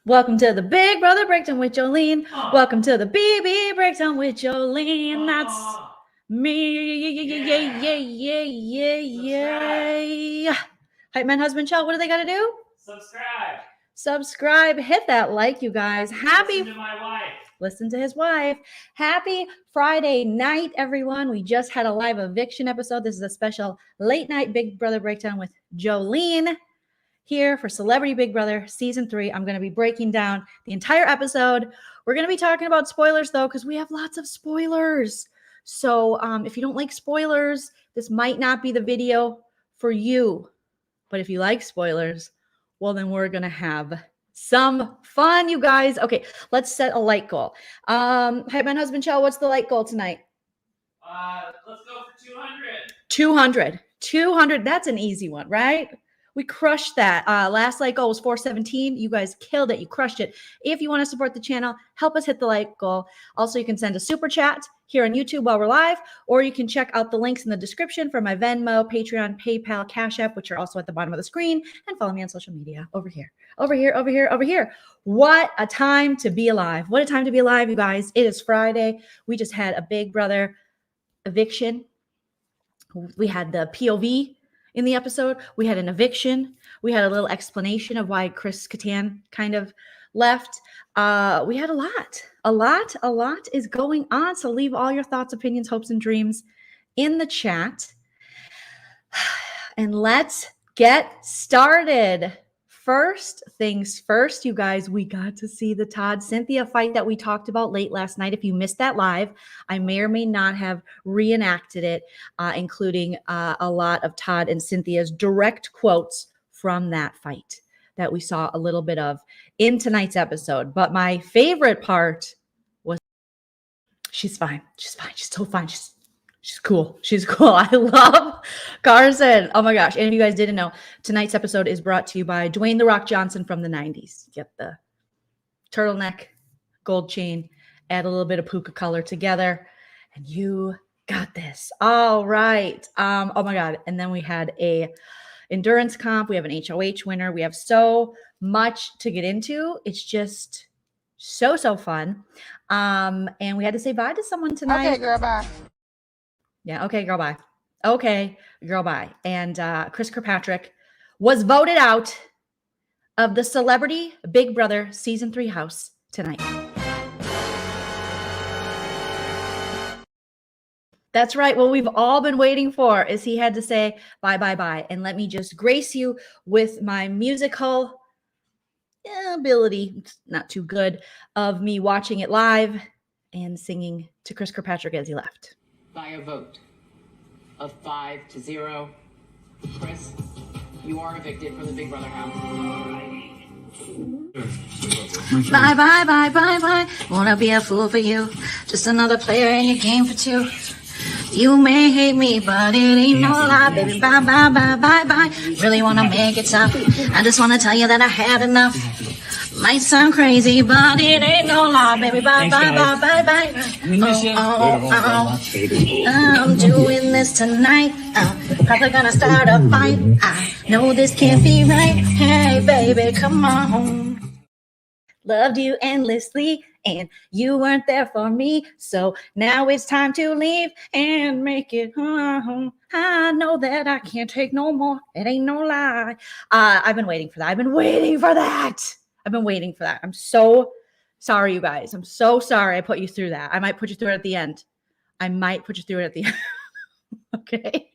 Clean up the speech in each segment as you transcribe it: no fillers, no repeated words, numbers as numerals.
Welcome to the Big Brother Breakdown with Joleen. Welcome to the BB Breakdown with Joleen. That's me. Yeah. Hype man, husband, child. What do they got to do? Subscribe. Hit that like, you guys. Listen to my wife. Listen to his wife. Happy Friday night, everyone. We just had a live eviction episode. This is a special late night Big Brother Breakdown with Joleen here for Celebrity Big Brother Season 3. I'm going to be breaking down the entire episode. We're going to be talking about spoilers, though, because we have lots of spoilers. So if you don't like spoilers, this might not be the video for you. But if you like spoilers, well, then we're going to have some fun, you guys. Okay, let's set a light goal. Hey, my husband, Chell, what's the light goal tonight? Let's go for 200. 200. 200. That's an easy one, right? We crushed that. Last light goal was 417. You guys killed it. You crushed it. If you want to support the channel, help us hit the light goal. Also, you can send a super chat here on YouTube while we're live, or you can check out the links in the description for my Venmo, Patreon, PayPal, Cash App, which are also at the bottom of the screen, and follow me on social media over here. Over here. What a time to be alive. What a time to be alive, you guys. It is Friday. We just had a Big Brother eviction. We had the POV in the episode. We had an eviction. We had a little explanation of why Chris Kattan kind of left. We had a lot is going on. So leave all your thoughts, opinions, hopes, and dreams in the chat. And let's get started. First things first, you guys, we got to see the Todd Cynthia fight that we talked about late last night. If you missed that live, I may or may not have reenacted it, including a lot of Todd and Cynthia's direct quotes from that fight that we saw a little bit of in tonight's episode. But my favorite part was she's fine. She's still fine. She's cool. I love Carson. Oh my gosh. And if you guys didn't know, tonight's episode is brought to you by Dwayne "The Rock" Johnson from the 90s. Get the turtleneck, gold chain, add a little bit of puka color together, and you got this. All right. Oh my God. And then we had a endurance comp. We have an HOH winner. We have so much to get into. It's just so fun. And we had to say bye to someone tonight. Okay, girl, bye. Yeah, okay, girl, bye. Okay, girl, bye. And Chris Kirkpatrick was voted out of the Celebrity Big Brother Season 3 house tonight. That's right. What we've all been waiting for is he had to say bye. And let me just grace you with my musical ability, it's not too good, of me watching it live and singing to Chris Kirkpatrick as he left. By a vote of 5-0, Chris, you are evicted from the Big Brother house. Bye. Wanna be a fool for you. Just another player in your game for two. You may hate me, but it ain't no lie, baby. Bye. Really wanna make it tough. I just wanna tell you that I had enough. Might sound crazy, but it ain't no lie, baby. Bye. I'm doing this tonight. Probably gonna start a fight. I know this can't be right. Hey, baby, come on. Loved you endlessly, and you weren't there for me. So now it's time to leave and make it home. I know that I can't take no more. It ain't no lie. I've been waiting for that. I've been waiting for that. I'm so sorry, you guys. I'm so sorry I put you through that. I might put you through it at the end. Okay.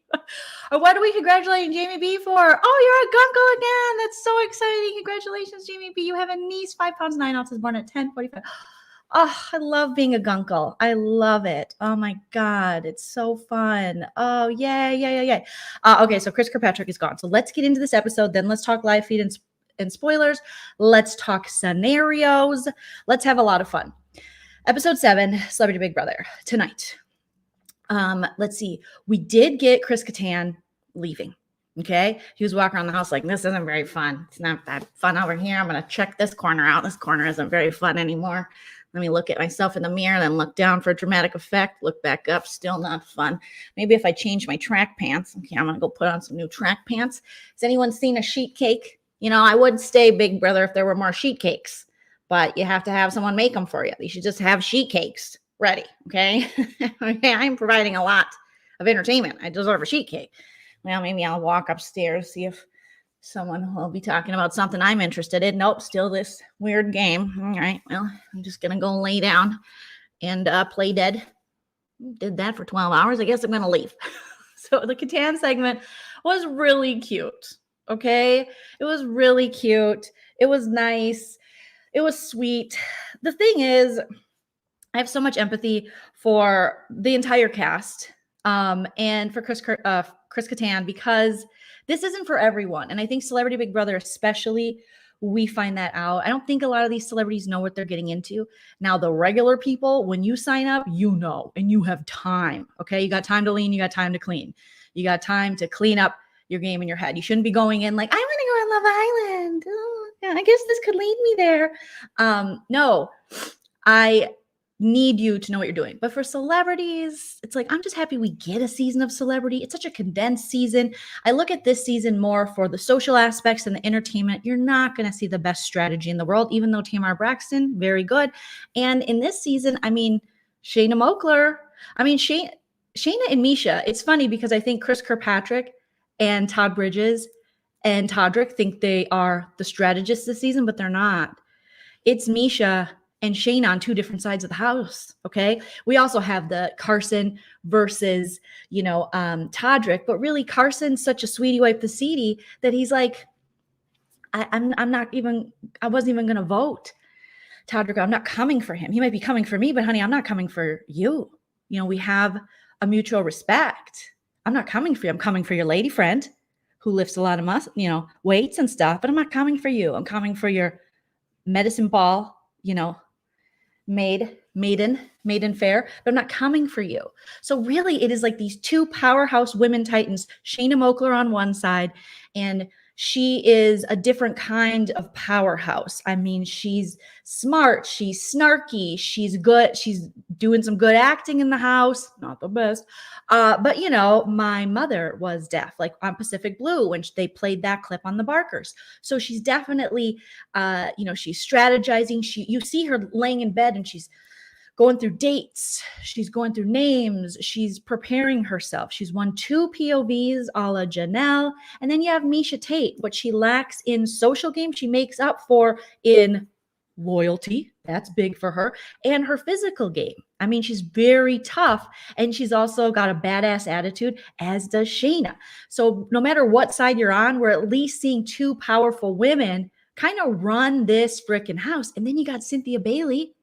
What are we congratulating Jamie B for? Oh, you're a gunkle again. That's so exciting. Congratulations, Jamie B. You have a niece, 5 pounds, 9 ounces, born at 10:45. Oh, I love being a gunkle. I love it. Oh my God. It's so fun. Oh, yay. Okay, so Chris Kirkpatrick is gone. So let's get into this episode. Then let's talk live feed and spoilers. Let's talk scenarios. Let's have a lot of fun. Episode 7, Celebrity Big Brother, tonight. Let's see. We did get Chris Kattan leaving. Okay. He was walking around the house like, this isn't very fun. It's not that fun over here. I'm going to check this corner out. This corner isn't very fun anymore. Let me look at myself in the mirror, then look down for a dramatic effect, look back up, still not fun. Maybe if I change my track pants. Okay, I'm going to go put on some new track pants. Has anyone seen a sheet cake? You know, I would stay Big Brother if there were more sheet cakes. but you have to have someone make them for you. You should just have sheet cakes ready. Okay. Okay. I'm providing a lot of entertainment. I deserve a sheet cake. Well, maybe I'll walk upstairs, see if someone will be talking about something I'm interested in. Nope. Still this weird game. All right. Well, I'm just going to go lay down and play dead. Did that for 12 hours. I guess I'm going to leave. So the Catan segment was really cute. Okay. It was really cute. It was nice. It was sweet. The thing is, I have so much empathy for the entire cast and for Chris Kattan, because this isn't for everyone. And I think Celebrity Big Brother especially, we find that out. I don't think a lot of these celebrities know what they're getting into. Now, the regular people, when you sign up, you know, and you have time. Okay. You got time to lean. You got time to clean. You got time to clean up your game in your head. You shouldn't be going in like, I want to go on Love Island. Oh, yeah, I guess this could lead me there. No, I need you to know what you're doing. But for celebrities, it's like, I'm just happy we get a season of Celebrity. It's such a condensed season. I look at this season more for the social aspects and the entertainment. You're not going to see the best strategy in the world, even though Tamar Braxton, very good. And in this season, I mean, Shayna Moakler, Shayna and Misha, it's funny because I think Chris Kirkpatrick and Todd Bridges and Todrick think they are the strategists this season, but they're not. It's Misha and Shane on two different sides of the house. Okay. We also have the Carson versus, Todrick, but really Carson's such a sweetie wipe the seedy that he's like, I wasn't even going to vote Todrick. I'm not coming for him. He might be coming for me, but honey, I'm not coming for you. We have a mutual respect. I'm not coming for you. I'm coming for your lady friend who lifts a lot of weights and stuff, but I'm not coming for you. I'm coming for your medicine ball, maiden fair, but I'm not coming for you. So really it is like these two powerhouse women titans, Shayna Moakler on one side, and she is a different kind of powerhouse. I mean, she's smart, she's snarky, she's good, she's doing some good acting in the house, not the best. But my mother was deaf, like on Pacific Blue when they played that clip on the Barkers. So she's definitely, she's strategizing. You see her laying in bed and she's going through dates. She's going through names. She's preparing herself. She's won 2 POVs a la Janelle. And then you have Misha Tate. What she lacks in social game, she makes up for in loyalty. That's big for her. And her physical game. I mean, she's very tough. And she's also got a badass attitude, as does Shayna. So no matter what side you're on, we're at least seeing 2 powerful women kind of run this freaking house. And then you got Cynthia Bailey.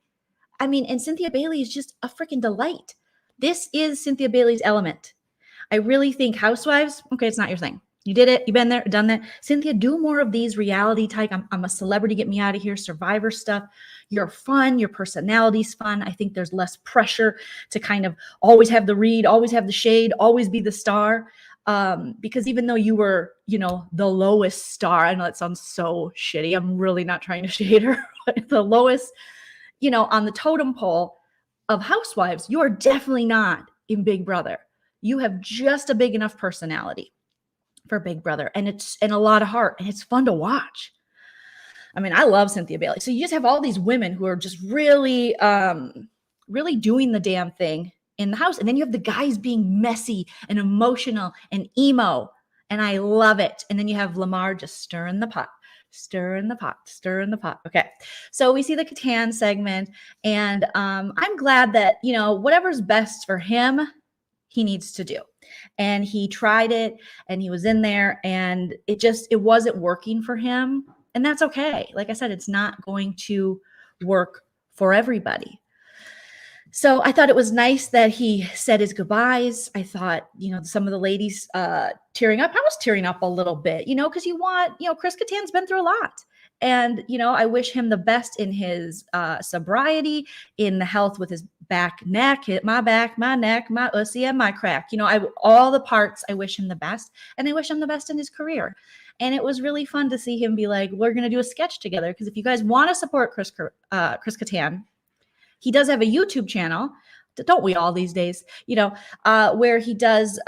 I mean, and Cynthia Bailey is just a freaking delight. This is Cynthia Bailey's element. I really think Housewives, okay, it's not your thing. You did it. You've been there, done that. Cynthia, do more of these reality type. I'm a celebrity, get me out of here, Survivor stuff. You're fun. Your personality's fun. I think there's less pressure to kind of always have the read, always have the shade, always be the star. Because even though you were, the lowest star, I know that sounds so shitty. I'm really not trying to shade her, but the lowest, on the totem pole of Housewives, you are definitely not in Big Brother. You have just a big enough personality for Big Brother, and a lot of heart, and it's fun to watch. I mean, I love Cynthia Bailey. So you just have all these women who are just really, really doing the damn thing in the house. And then you have the guys being messy and emotional and emo, and I love it. And then you have Lamar just stirring the pot. Okay. So we see the Catan segment, and I'm glad that, whatever's best for him, he needs to do. And he tried it, and he was in there, and it wasn't working for him. And that's okay. Like I said, it's not going to work for everybody. So I thought it was nice that he said his goodbyes. I thought, some of the ladies tearing up. I was tearing up a little bit, because Chris Kattan's been through a lot. And, I wish him the best in his sobriety, in the health with his neck, my back, my neck, my ussy, and my crack. All the parts, I wish him the best. And I wish him the best in his career. And it was really fun to see him be like, we're going to do a sketch together. Because if you guys want to support Chris Kattan, he does have a YouTube channel, don't we all these days, where he does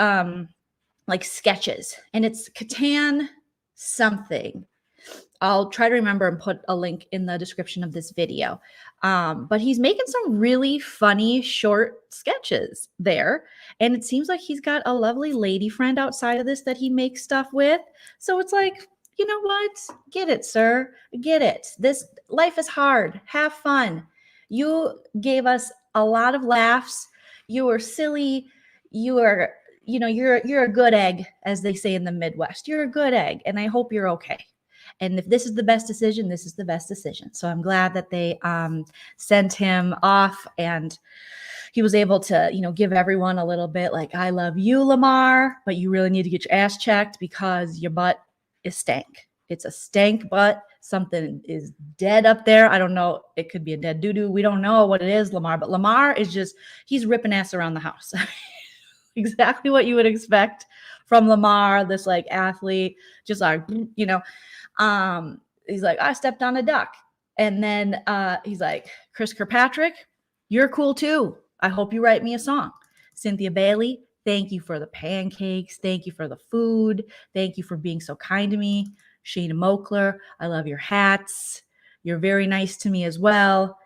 like sketches, and it's Kattan something. I'll try to remember and put a link in the description of this video. But he's making some really funny short sketches there. And it seems like he's got a lovely lady friend outside of this that he makes stuff with. So it's like, you know what? Get it, sir. Get it. This life is hard. Have fun. You gave us a lot of laughs. You were silly. You are, you're a good egg, as they say in the Midwest. You're a good egg, and I hope you're okay. And if this is the best decision, this is the best decision. So I'm glad that they sent him off, and he was able to, give everyone a little bit like, I love you, Lamar, but you really need to get your ass checked because your butt is stank. It's a stank butt. Something is dead up there. I don't know. It could be a dead doo-doo. We don't know what it is, Lamar, but Lamar is he's ripping ass around the house. Exactly what you would expect from Lamar, this like athlete, just like, he's like, I stepped on a duck. And then he's like, Chris Kirkpatrick, you're cool too. I hope you write me a song. Cynthia Bailey, thank you for the pancakes. Thank you for the food. Thank you for being so kind to me. Shayna Mokler, I love your hats. You're very nice to me as well.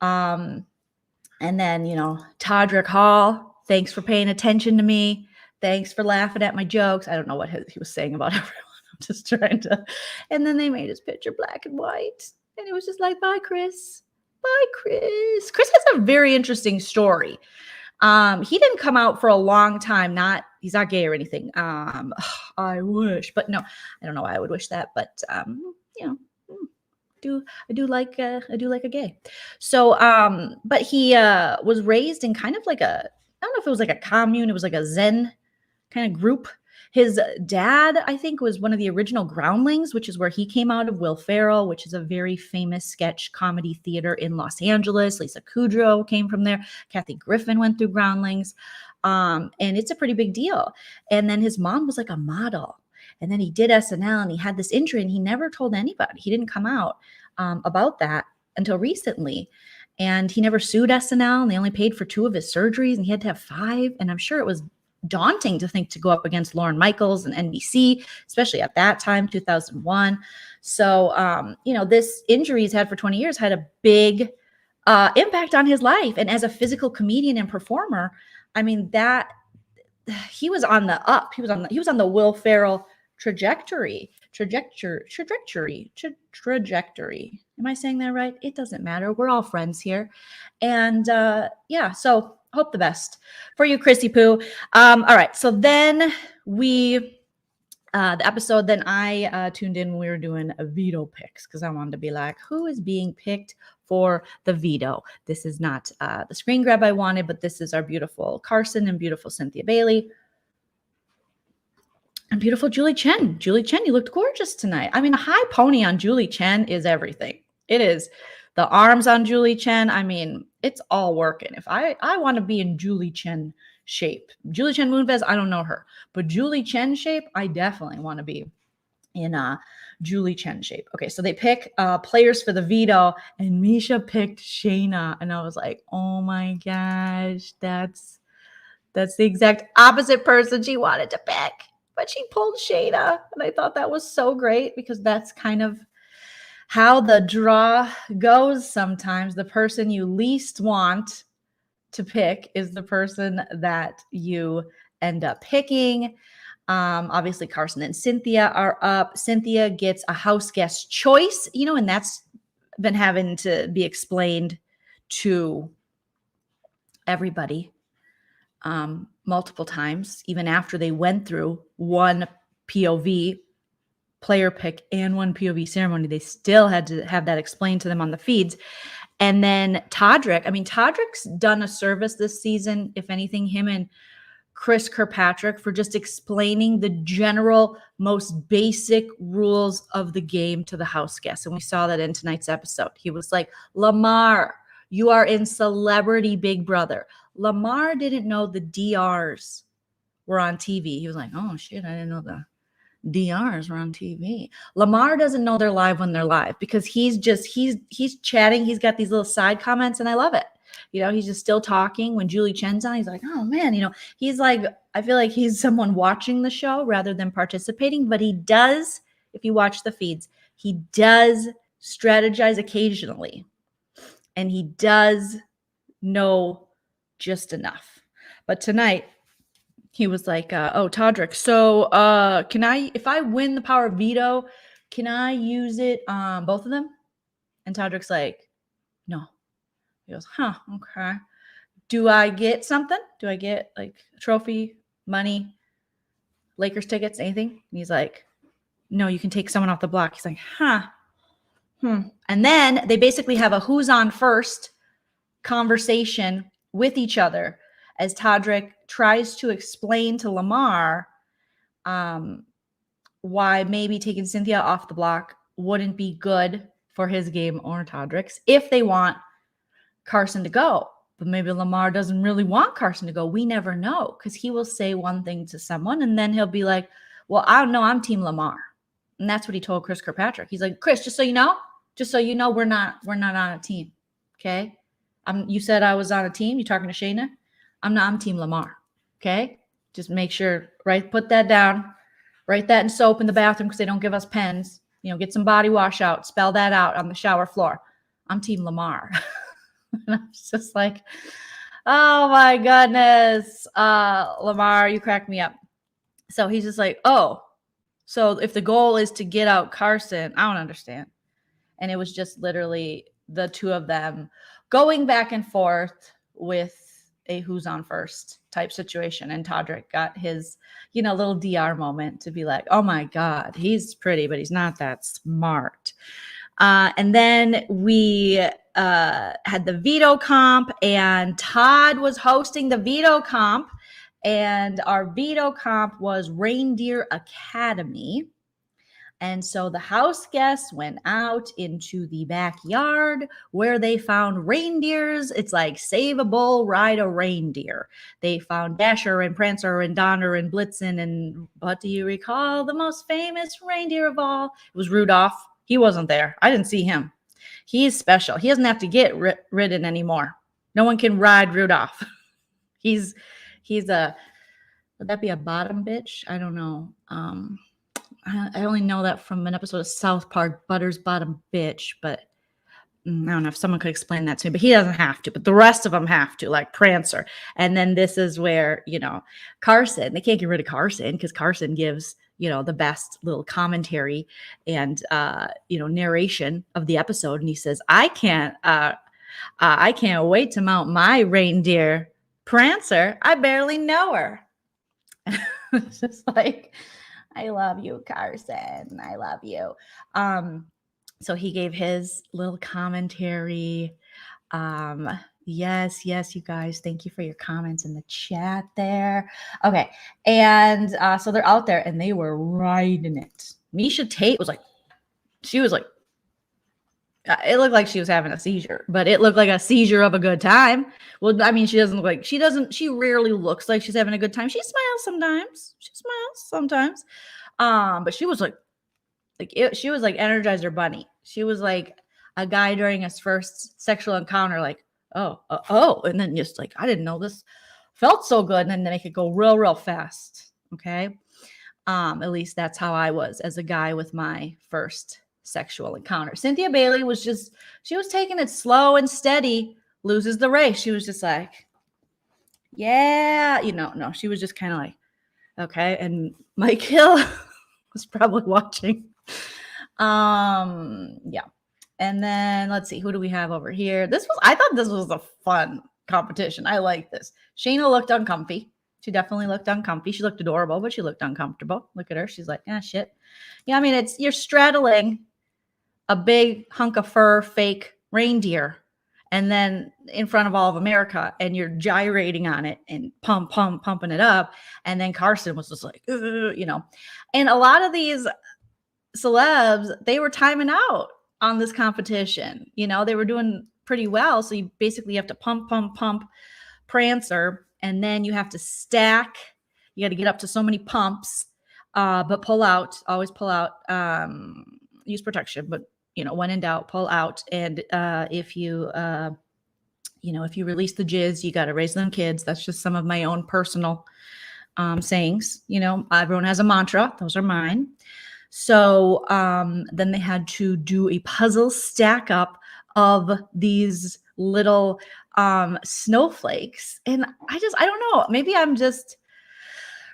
And then, Todrick Hall, thanks for paying attention to me. Thanks for laughing at my jokes. I don't know what he was saying about everyone. I'm just trying to. And then they made his picture black and white. And it was just like, bye, Chris. Bye, Chris. Chris has a very interesting story. He didn't come out for a long time. He's not gay or anything. I wish, but no, I don't know why I would wish that. But I do like a gay. So, but he was raised in kind of like I don't know if it was like a commune. It was like a Zen kind of group. His dad, I think, was one of the original Groundlings, which is where he came out of. Will Ferrell, which is a very famous sketch comedy theater in Los Angeles. Lisa Kudrow came from there. Kathy Griffin went through Groundlings. And it's a pretty big deal. And then his mom was like a model. And then he did SNL and he had this injury and he never told anybody. He didn't come out about that until recently. And he never sued SNL and they only paid for 2 of his surgeries and he had to have 5. And I'm sure it was daunting to think to go up against Lorne Michaels and NBC, especially at that time, 2001. So, this injury he's had for 20 years had a big impact on his life. And as a physical comedian and performer, I mean, that he was on the up. He was on the Will Ferrell trajectory. Am I saying that right? It doesn't matter. We're all friends here. And so hope the best for you, Chrissy Poo. All right. So then the episode, then I tuned in when we were doing a veto picks because I wanted to be like, who is being picked for the veto? This is not the screen grab I wanted, but this is our beautiful Carson and beautiful Cynthia Bailey. And beautiful Julie Chen. Julie Chen, you looked gorgeous tonight. I mean, a high pony on Julie Chen is everything. It is. The arms on Julie Chen, I mean, it's all working. If I want to be in Julie Chen shape. Julie Chen Moonves, I don't know her. But Julie Chen shape, I definitely want to be in Julie Chen shape. Okay, so they pick players for the veto, and Misha picked Shayna. And I was like, oh my gosh, that's the exact opposite person she wanted to pick. But she pulled Shayna. And I thought that was so great because that's kind of how the draw goes sometimes. The person you least want to pick is the person that you end up picking. Obviously, Carson and Cynthia are up. Cynthia gets a house guest choice, and that's been having to be explained to everybody multiple times, even after they went through one POV player pick and one POV ceremony. They still had to have that explained to them on the feeds. And then Todrick's done a service this season, if anything, him and Chris Kirkpatrick, for just explaining the general, most basic rules of the game to the house guests. And we saw that in tonight's episode. He was like, Lamar, you are in Celebrity Big Brother. Lamar didn't know the DRs were on TV. He was like, oh shit, I didn't know the DRs were on TV. Lamar doesn't know they're live when they're live because he's chatting. He's got these little side comments and I love it. He's just still talking when Julie Chen's on. He's like, oh man, he's like, I feel like he's someone watching the show rather than participating, but he does, if you watch the feeds, He does strategize occasionally, and he does know just enough. But tonight, he was like, oh, Todrick, so if I win the power of veto, can I use it on both of them? And Todrick's like, no. He goes, huh, okay. Do I get something? Do I get like a trophy, money, Lakers tickets, anything? And he's like, no, you can take someone off the block. He's like, huh. And then they basically have a who's on first conversation with each other as Todrick tries to explain to Lamar why maybe taking Cynthia off the block wouldn't be good for his game or Todrick's if they want Carson to go. But maybe Lamar doesn't really want Carson to go. We never know, because he will say one thing to someone and then he'll be like, well, I don't know, I'm Team Lamar. And that's what he told Chris Kirkpatrick. He's like, Chris, just so you know, we're not on a team. Okay. You said I was on a team. You talking to Shayna? I'm Team Lamar. Okay. Just make sure, right? Put that down. Write that in soap in the bathroom because they don't give us pens. Get some body wash out. Spell that out on the shower floor. I'm Team Lamar. And I was just like, oh my goodness. Lamar, you cracked me up. So he's just like, oh, so if the goal is to get out Carson, I don't understand. And it was just literally the two of them going back and forth with a who's on first type situation. And Todrick got his, little DR moment to be like, oh my God, he's pretty, but he's not that smart. And then we had the veto comp, and Todd was hosting the veto comp. And our veto comp was Reindeer Academy. And so the house guests went out into the backyard where they found reindeers. It's like save a bull, ride a reindeer. They found Dasher and Prancer and Donner and Blitzen. And but do you recall the most famous reindeer of all? It was Rudolph. He wasn't there. I didn't see him. He's special. He doesn't have to get ridden anymore. No one can ride Rudolph. He's a, would that be a bottom bitch? I don't know. I only know that from an episode of South Park, Butter's bottom bitch, but I don't know if someone could explain that to me, but he doesn't have to, but the rest of them have to, like Prancer. And then this is where, Carson, they can't get rid of Carson because Carson gives, the best little commentary and, narration of the episode. And he says, I can't wait to mount my reindeer Prancer. I barely know her. It's just like, I love you, Carson. I love you. So he gave his little commentary. Yes, you guys. Thank you for your comments in the chat there. Okay. And so they're out there and they were riding it. Misha Tate was like, it looked like she was having a seizure, but it looked like a seizure of a good time. Well, I mean, she rarely looks like she's having a good time. She smiles sometimes. But she was like she was like Energizer Bunny. She was like a guy during his first sexual encounter, like, oh, and then just like, I didn't know this felt so good. And then they make it go real, real fast. Okay. At least that's how I was as a guy with my first sexual encounter. Cynthia Bailey was she was taking it slow and steady, loses the race. She was just like, yeah, no, she was just kind of like, okay. And Mike Hill was probably watching. Yeah. And then let's see, who do we have over here? I thought this was a fun competition. I like this. Shayna looked uncomfy. She definitely looked uncomfy. She looked adorable, but she looked uncomfortable. Look at her. She's like, shit. Yeah, I mean, you're straddling a big hunk of fur, fake reindeer, and then in front of all of America, and you're gyrating on it and pumping it up. And then Carson was just like, and a lot of these celebs, they were timing out on this competition. They were doing pretty well. So you basically have to pump Prancer, and then you have to stack. You got to get up to so many pumps, but always pull out, use protection, but when in doubt, pull out. And if you release the jizz, you got to raise them kids. That's just some of my own personal sayings. Everyone has a mantra. Those are mine. So then they had to do a puzzle stack up of these little snowflakes. And I don't know, maybe I'm just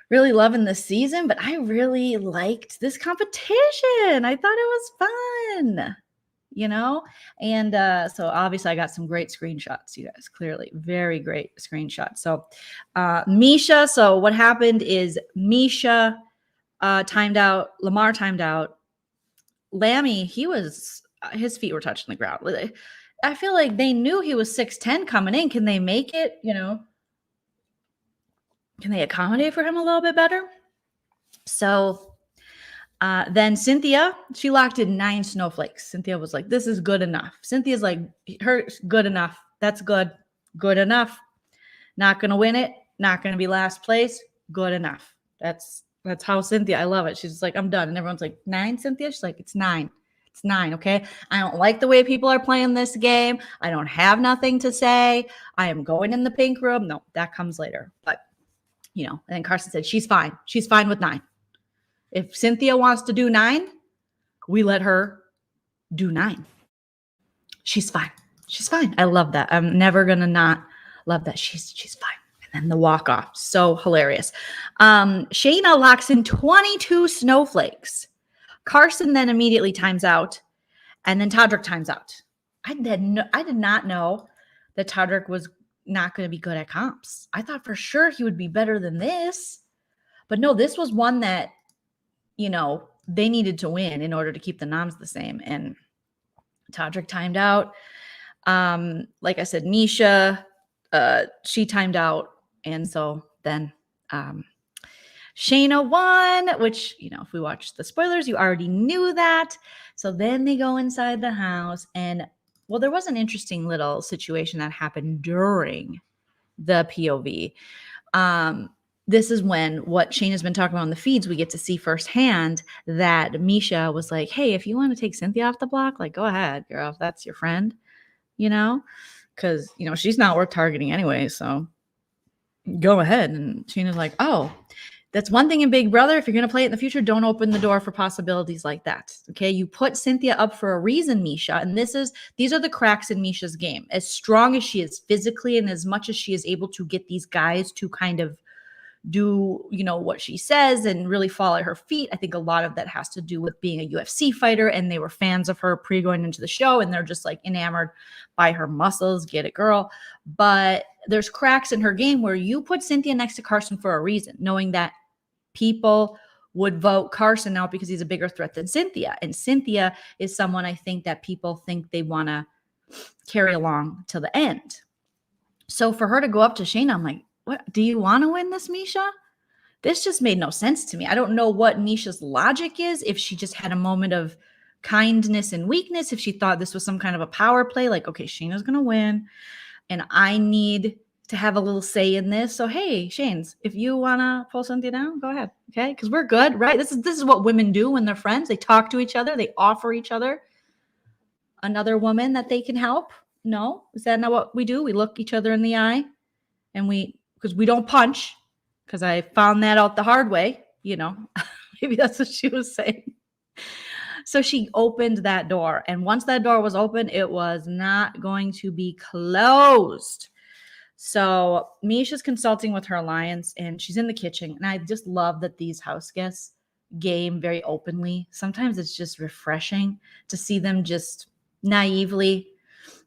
really loving this season, but I really liked this competition. I thought it was fun, and so obviously I got some great screenshots, you guys, clearly very great screenshots. So Misha, so what happened is Misha timed out, Lamar timed out. Lammy, his feet were touching the ground. I feel like they knew he was 6'10" coming in. Can they make it, can they accommodate for him a little bit better? So then Cynthia, she locked in 9 snowflakes. Cynthia was like, this is good enough. Cynthia's like, good enough. That's good. Good enough. Not going to win it. Not going to be last place. Good enough. That's how Cynthia, I love it. She's like, I'm done. And everyone's like, 9, Cynthia? She's like, it's 9. It's 9, okay? I don't like the way people are playing this game. I don't have nothing to say. I am going in the pink room. No, that comes later. But, and then Carson said, she's fine. She's fine with 9. If Cynthia wants to do 9, we let her do 9. She's fine. She's fine. I love that. I'm never going to not love that. She's fine. And then the walk off. So hilarious. Shayna locks in 22 snowflakes. Carson then immediately times out. And then Todrick times out. I did not know that Todrick was not going to be good at comps. I thought for sure he would be better than this. But no, this was one that, they needed to win in order to keep the noms the same. And Todrick timed out. Like I said, Misha, she timed out. And so then Shayna won, which, if we watched the spoilers, you already knew that. So then they go inside the house. And, well, there was an interesting little situation that happened during the POV. This is when what Shayna's been talking about on the feeds, we get to see firsthand that Misha was like, hey, if you want to take Cynthia off the block, like, go ahead, girl, if that's your friend, because, she's not worth targeting anyway. So go ahead. And Shayna's like, oh, that's one thing in Big Brother. If you're going to play it in the future, don't open the door for possibilities like that. Okay. You put Cynthia up for a reason, Misha. And these are the cracks in Misha's game. As strong as she is physically and as much as she is able to get these guys to kind of do, what she says and really fall at her feet. I think a lot of that has to do with being a UFC fighter, and they were fans of her going into the show, and they're just like enamored by her muscles. Get it, girl. But there's cracks in her game where you put Cynthia next to Carson for a reason, knowing that people would vote Carson out because he's a bigger threat than Cynthia. And Cynthia is someone I think that people think they want to carry along till the end. So for her to go up to Shayna, I'm like, what? Do you want to win this, Misha? This just made no sense to me. I don't know what Misha's logic is, if she just had a moment of kindness and weakness, if she thought this was some kind of a power play, like, okay, Shayna's going to win, and I need to have a little say in this. So, hey, Shanes, if you want to pull Cynthia down, go ahead, okay? Because we're good, right? This is what women do when they're friends. They talk to each other. They offer each other another woman that they can help. No? Is that not what we do? We look each other in the eye, and because we don't punch, because I found that out the hard way, maybe that's what she was saying. So she opened that door. And once that door was open, it was not going to be closed. So Misha's consulting with her alliance, and she's in the kitchen. And I just love that these house guests game very openly. Sometimes it's just refreshing to see them just naively,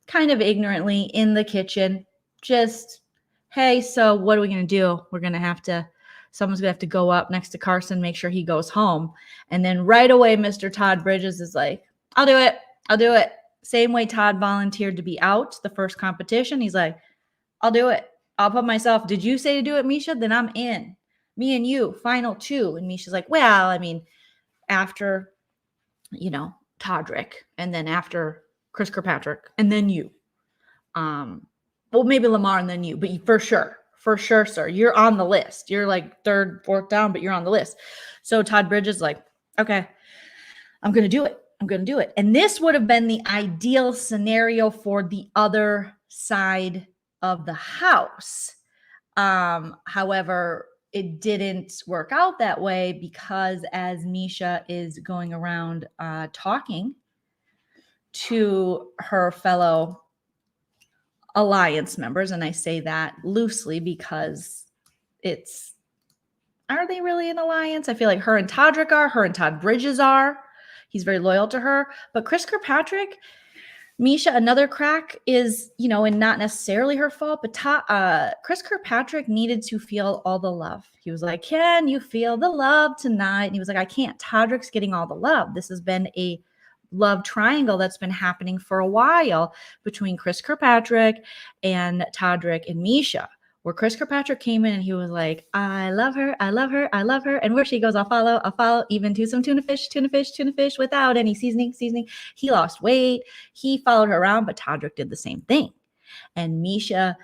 kind of ignorantly in the kitchen, just, hey, so what are we going to do? Someone's going to have to go up next to Carson, make sure he goes home. And then right away, Mr. Todd Bridges is like, I'll do it. Same way Todd volunteered to be out the first competition. He's like, I'll do it. I'll put myself. Did you say to do it, Misha? Then I'm in. Me and you, final 2. And Misha's like, well, I mean, after, Todrick, and then after Chris Kirkpatrick, and then you. Well, maybe Lamar and then you, but for sure, sir, you're on the list. You're like 3rd, 4th down, but you're on the list. So Todd Bridges is like, okay, I'm going to do it. And this would have been the ideal scenario for the other side of the house. However, it didn't work out that way because as Misha is going around talking to her fellow alliance members, and I say that loosely because are they really an alliance? I feel like her and Todrick are, her and Todd Bridges are. He's very loyal to her. But Chris Kirkpatrick, Misha, another crack is, and not necessarily her fault, but Chris Kirkpatrick needed to feel all the love. He was like, can you feel the love tonight? And he was like, I can't. Todrick's getting all the love. This has been a love triangle that's been happening for a while between Chris Kirkpatrick and Todrick and Misha, where Chris Kirkpatrick came in and he was like, I love her, I love her, I love her. And where she goes, I'll follow, even to some tuna fish without any seasoning. He lost weight. He followed her around, but Todrick did the same thing. And Misha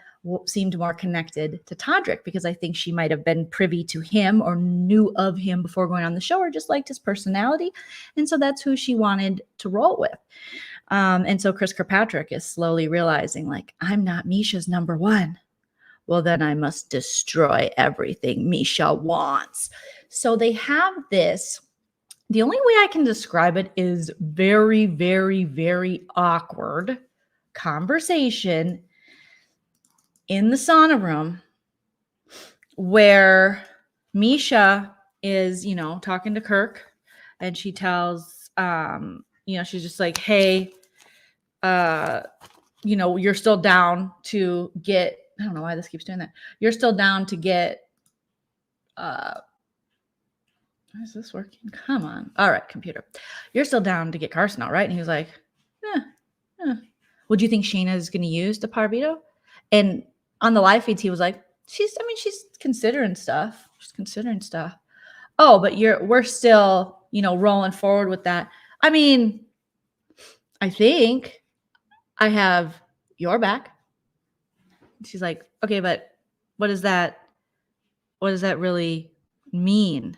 seemed more connected to Todrick because I think she might have been privy to him or knew of him before going on the show or just liked his personality. And so that's who she wanted to roll with. And so Chris Kirkpatrick is slowly realizing, like, I'm not Misha's number one. Well, then I must destroy everything Misha wants. So they have this. The only way I can describe it is very, very, very awkward conversation in the sauna room where Misha is, talking to Kirk, and she tells, she's just like, hey, you're still down to get, I don't know why this keeps doing that. You're still down to get, is this working? Come on. All right, computer. You're still down to get Carson out, right? And he was like, What do you think Shayna is going to use the Parvito? And on the live feeds, he was like, she's considering stuff. She's considering stuff. Oh, but we're still, rolling forward with that. I mean, I think I have your back. She's like, okay, but what does that really mean?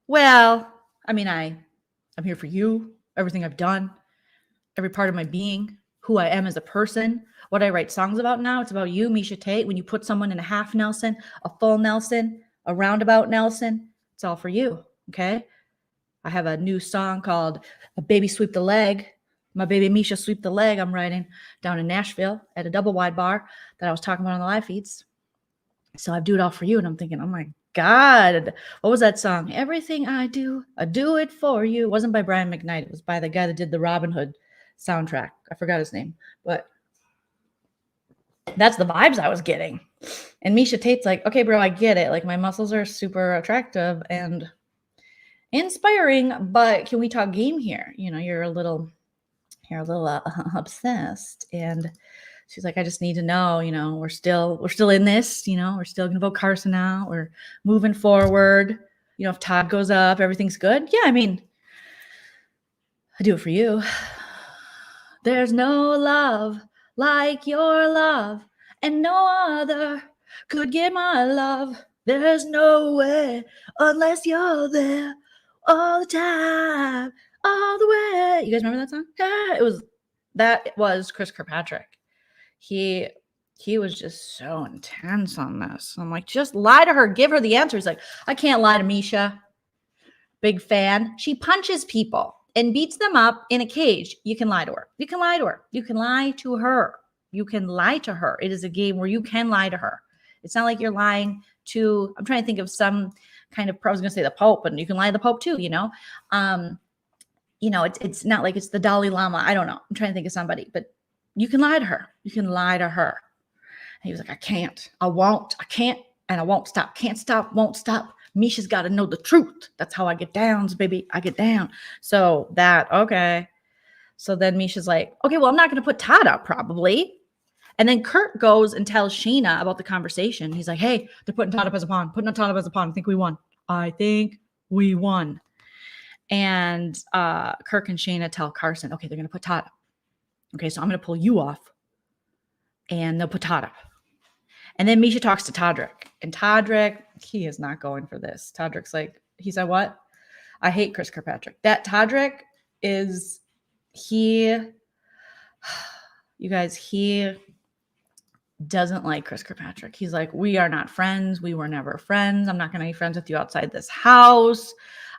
Well, I mean, I'm here for you, everything I've done, every part of my being, who I am as a person, what I write songs about now. It's about you, Misha Tate. When you put someone in a half Nelson, a full Nelson, a roundabout Nelson, it's all for you, okay? I have a new song called A Baby Sweep the Leg. My baby Misha Sweep the Leg. I'm writing down in Nashville at a double wide bar that I was talking about on the live feeds. So I do it all for you. And I'm thinking, oh my God, what was that song? Everything I do it for you. It wasn't by Brian McKnight. It was by the guy that did the Robin Hood soundtrack. I forgot his name, but that's the vibes I was getting. And Misha Tate's like, okay, bro, I get it. Like, my muscles are super attractive and inspiring, but can we talk game here? You're a little obsessed. And she's like, I just need to know, we're still in this, we're still gonna vote Carson out. We're moving forward. If Todd goes up, everything's good. Yeah, I mean, I do it for you. There's no love like your love, and no other could get my love. There's no way unless you're there all the time, all the way. You guys remember that song? Yeah, that was Chris Kirkpatrick. He was just so intense on this. I'm like, just lie to her, give her the answer. He's like, I can't lie to Misha. Big fan. She punches people and beats them up in a cage. You can lie to her. You can lie to her. You can lie to her. You can lie to her. It is a game where you can lie to her. It's not like you're lying to, I'm trying to think of some kind of, I was going to say the Pope, but you can lie to the Pope too, it's not like it's the Dalai Lama. I don't know. I'm trying to think of somebody, but you can lie to her. You can lie to her. And he was like, I can't, I won't, I can't, and I won't stop. Can't stop, won't stop. Misha's got to know the truth. That's how I get down, baby. I get down. So okay. So then Misha's like, okay, well, I'm not going to put Todd up probably. And then Kurt goes and tells Shayna about the conversation. He's like, hey, they're putting Todd up as a pawn. Putting Todd up as a pawn. I think we won. And Kirk and Shayna tell Carson, okay, they're going to put Todd up. Okay, so I'm going to pull you off. And they'll put Todd up. And then Misha talks to Todrick. And Todrick, he is not going for this. Todrick's like, he said, what? I hate Chris Kirkpatrick. That Todrick is, you guys, he doesn't like Chris Kirkpatrick. He's like, we are not friends. We were never friends. I'm not going to be friends with you outside this house.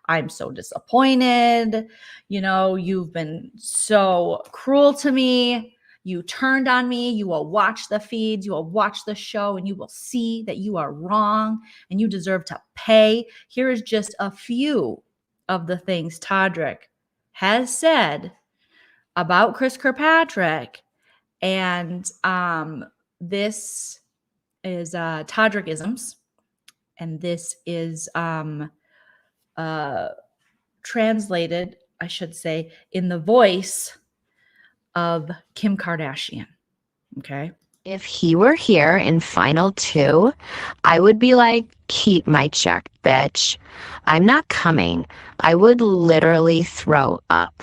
I'm so disappointed. You know, you've been so cruel to me. You turned on me. You will watch the feeds. You will watch the show and you will see that you are wrong and you deserve to pay. Here is just a few of the things Todrick has said about Chris Kirkpatrick. And this is Todrickisms. And this is translated, I should say, in the voice of Kim Kardashian. Okay. If he were here in final two, I would be like, keep my check, bitch. I'm not coming. I would literally throw up.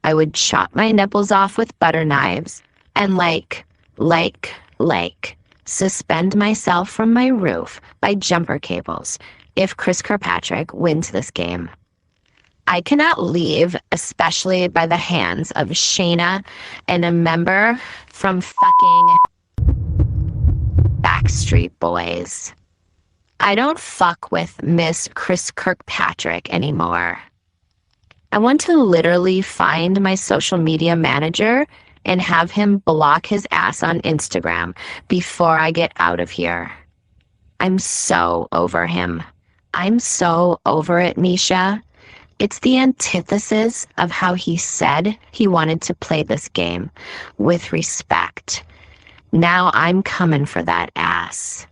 I would chop my nipples off with butter knives and suspend myself from my roof by jumper cables if Chris Kirkpatrick wins this game. I cannot leave, especially by the hands of Shayna and a member from fucking Backstreet Boys. I don't fuck with Miss Chris Kirkpatrick anymore. I want to literally find my social media manager and have him block his ass on Instagram before I get out of here. I'm so over him. I'm so over it, Misha. It's the antithesis of how he said he wanted to play this game, with respect. Now I'm coming for that ass.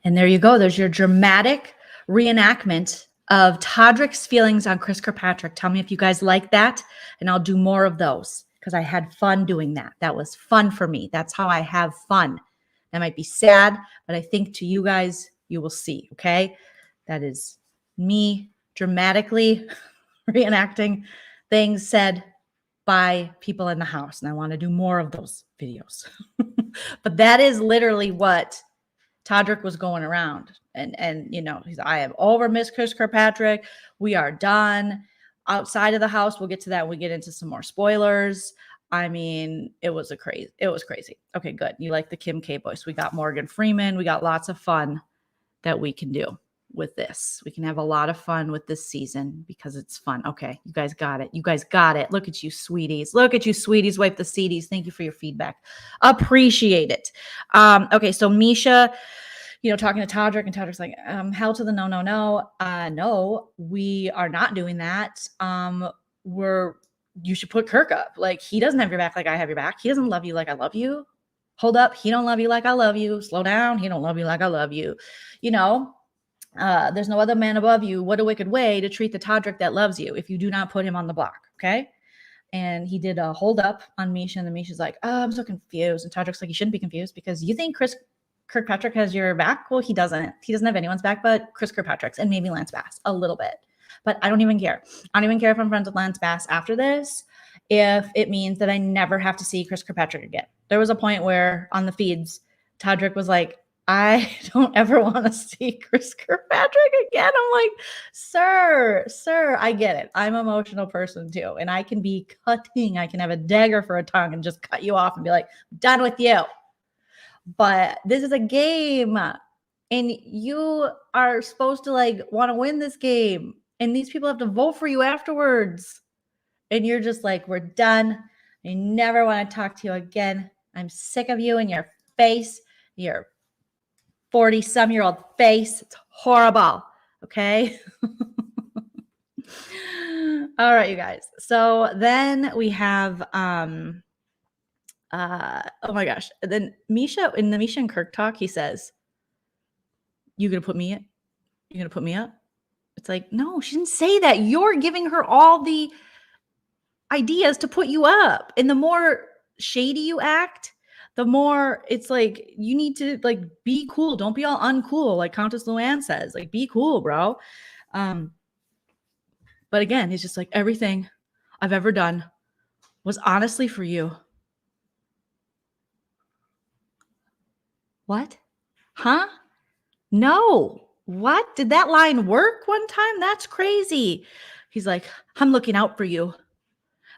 And there you go. There's your dramatic reenactment of Todrick's feelings on Chris Kirkpatrick. Tell me if you guys like that, and I'll do more of those because I had fun doing that. That was fun for me. That's how I have fun. That might be sad, but I think to you guys, you will see, okay? That is me dramatically reenacting things said by people in the house, and I want to do more of those videos. But that is literally what Todrick was going around. And you know, I am over Miss Chris Kirkpatrick. We are done. Outside of the house, we'll get to that when we get into some more spoilers. I mean, it was crazy. Okay, good. You like the Kim K voice. We got Morgan Freeman. We got lots of fun that we can do with this. We can have a lot of fun with this season because it's fun. Okay, you guys got it. You guys got it. Look at you, sweeties. Look at you, sweeties. Wipe the seedies. Thank you for your feedback. Appreciate it. Okay, so Misha, you know, talking to Todrick, and Todrick's like, hell to the no. No, we are not doing that. You should put Kirk up. Like, he doesn't have your back like I have your back. He doesn't love you like I love you. Hold up. He don't love you like I love you. Slow down. He don't love you like I love you. You know, there's no other man above you. What a wicked way to treat the Todrick that loves you if you do not put him on the block. Okay. And he did a hold up on Misha, and the Misha's like, oh, I'm so confused. And Todrick's like, you shouldn't be confused because you think Chris Kirkpatrick has your back. Well, he doesn't. He doesn't have anyone's back but Chris Kirkpatrick's and maybe Lance Bass a little bit. But I don't even care. I don't even care if I'm friends with Lance Bass after this, if it means that I never have to see Chris Kirkpatrick again. There was a point where on the feeds, Todrick was like, I don't ever want to see Chris Kirkpatrick again. I'm like, sir, I get it. I'm an emotional person too. And I can be cutting. I can have a dagger for a tongue and just cut you off and be like, done with you. But this is a game. And you are supposed to like want to win this game. And these people have to vote for you afterwards. And you're just like, we're done. I never want to talk to you again. I'm sick of you and your face, your 40-some-year-old face. It's horrible. Okay. All right, you guys. So then we have, oh my gosh. Then Misha, in the Misha and Kirk talk, he says, you going to put me in? You going to put me up? It's like, no, she didn't say that. You're giving her all the ideas to put you up. And the more shady you act, the more it's like, you need to like be cool. Don't be all uncool. Like Countess Luann says, like, be cool, bro. But again, he's just like, everything I've ever done was honestly for you. What? Huh? No. What? Did that line work one time? That's crazy. He's like, I'm looking out for you.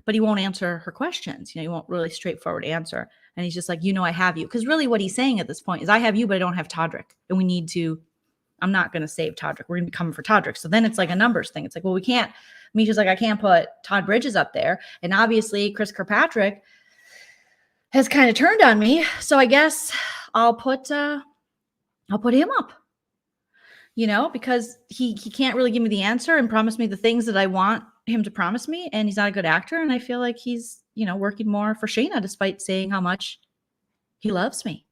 but he won't answer her questions. You know, he won't really straightforward answer. And he's just like, you know, I have you. Because really what he's saying at this point is I have you, but I don't have Todrick. And we need to, I'm not going to save Todrick. We're going to be coming for Todrick. So then it's like a numbers thing. It's like, well, we can't, Misha's like, I can't put Todd Bridges up there. And obviously Chris Kirkpatrick has kind of turned on me. So I guess I'll put him up. You know, because he can't really give me the answer and promise me the things that I want him to promise me. And he's not a good actor. And I feel like he's, you know, working more for Shayna despite saying how much he loves me.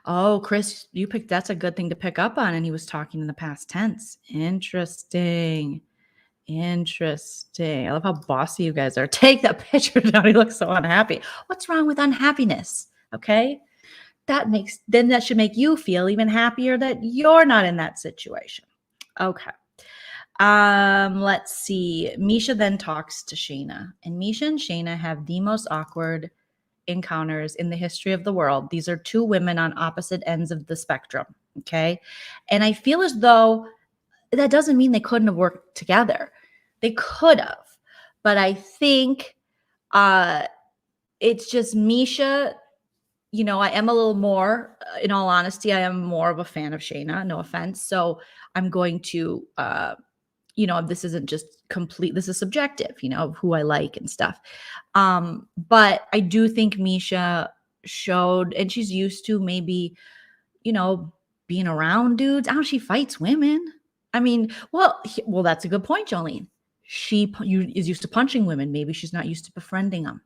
Oh, Chris, you picked, that's a good thing to pick up on. And he was talking in the past tense. Interesting. I love how bossy you guys are. Take that picture down. He looks so unhappy. What's wrong with unhappiness? Okay. Then that should make you feel even happier that you're not in that situation. Okay. Let's see. Misha then talks to Shayna, and Misha and Shayna have the most awkward encounters in the history of the world. These are two women on opposite ends of the spectrum. Okay. And I feel as though that doesn't mean they couldn't have worked together. They could have, but I think, it's just Misha. You know, I am a little more, in all honesty, I am more of a fan of Shayna, no offense. So I'm going to, you know, this isn't just complete, this is subjective, you know, of who I like and stuff. But I do think Misha showed, and she's used to maybe, you know, being around dudes. I don't know, she fights women. I mean, well, that's a good point, Joleen. She is used to punching women. Maybe she's not used to befriending them.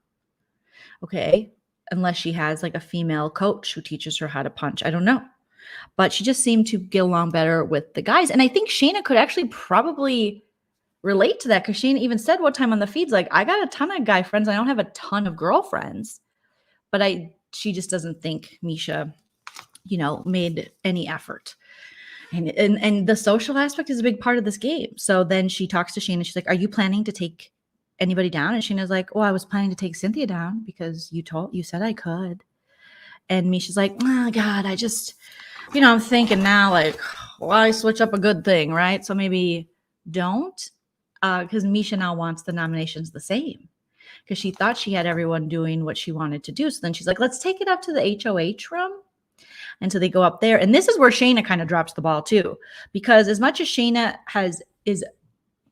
Okay. Unless she has like a female coach who teaches her how to punch. I don't know. But she just seemed to get along better with the guys. And I think Shayna could actually probably relate to that because Shayna even said one time on the feeds, like, I got a ton of guy friends. I don't have a ton of girlfriends. But she just doesn't think Misha, you know, made any effort. And the social aspect is a big part of this game. So then she talks to Shayna. She's like, are you planning to take anybody down? And Shayna's like, well, I was planning to take Cynthia down because you said I could. And Misha's like, oh God, I just, you know, I'm thinking now, like, why switch up a good thing, right? So maybe don't, because Misha now wants the nominations the same because she thought she had everyone doing what she wanted to do. So then she's like, let's take it up to the HOH room. And so they go up there. And this is where Shayna kind of drops the ball too, because as much as Shayna is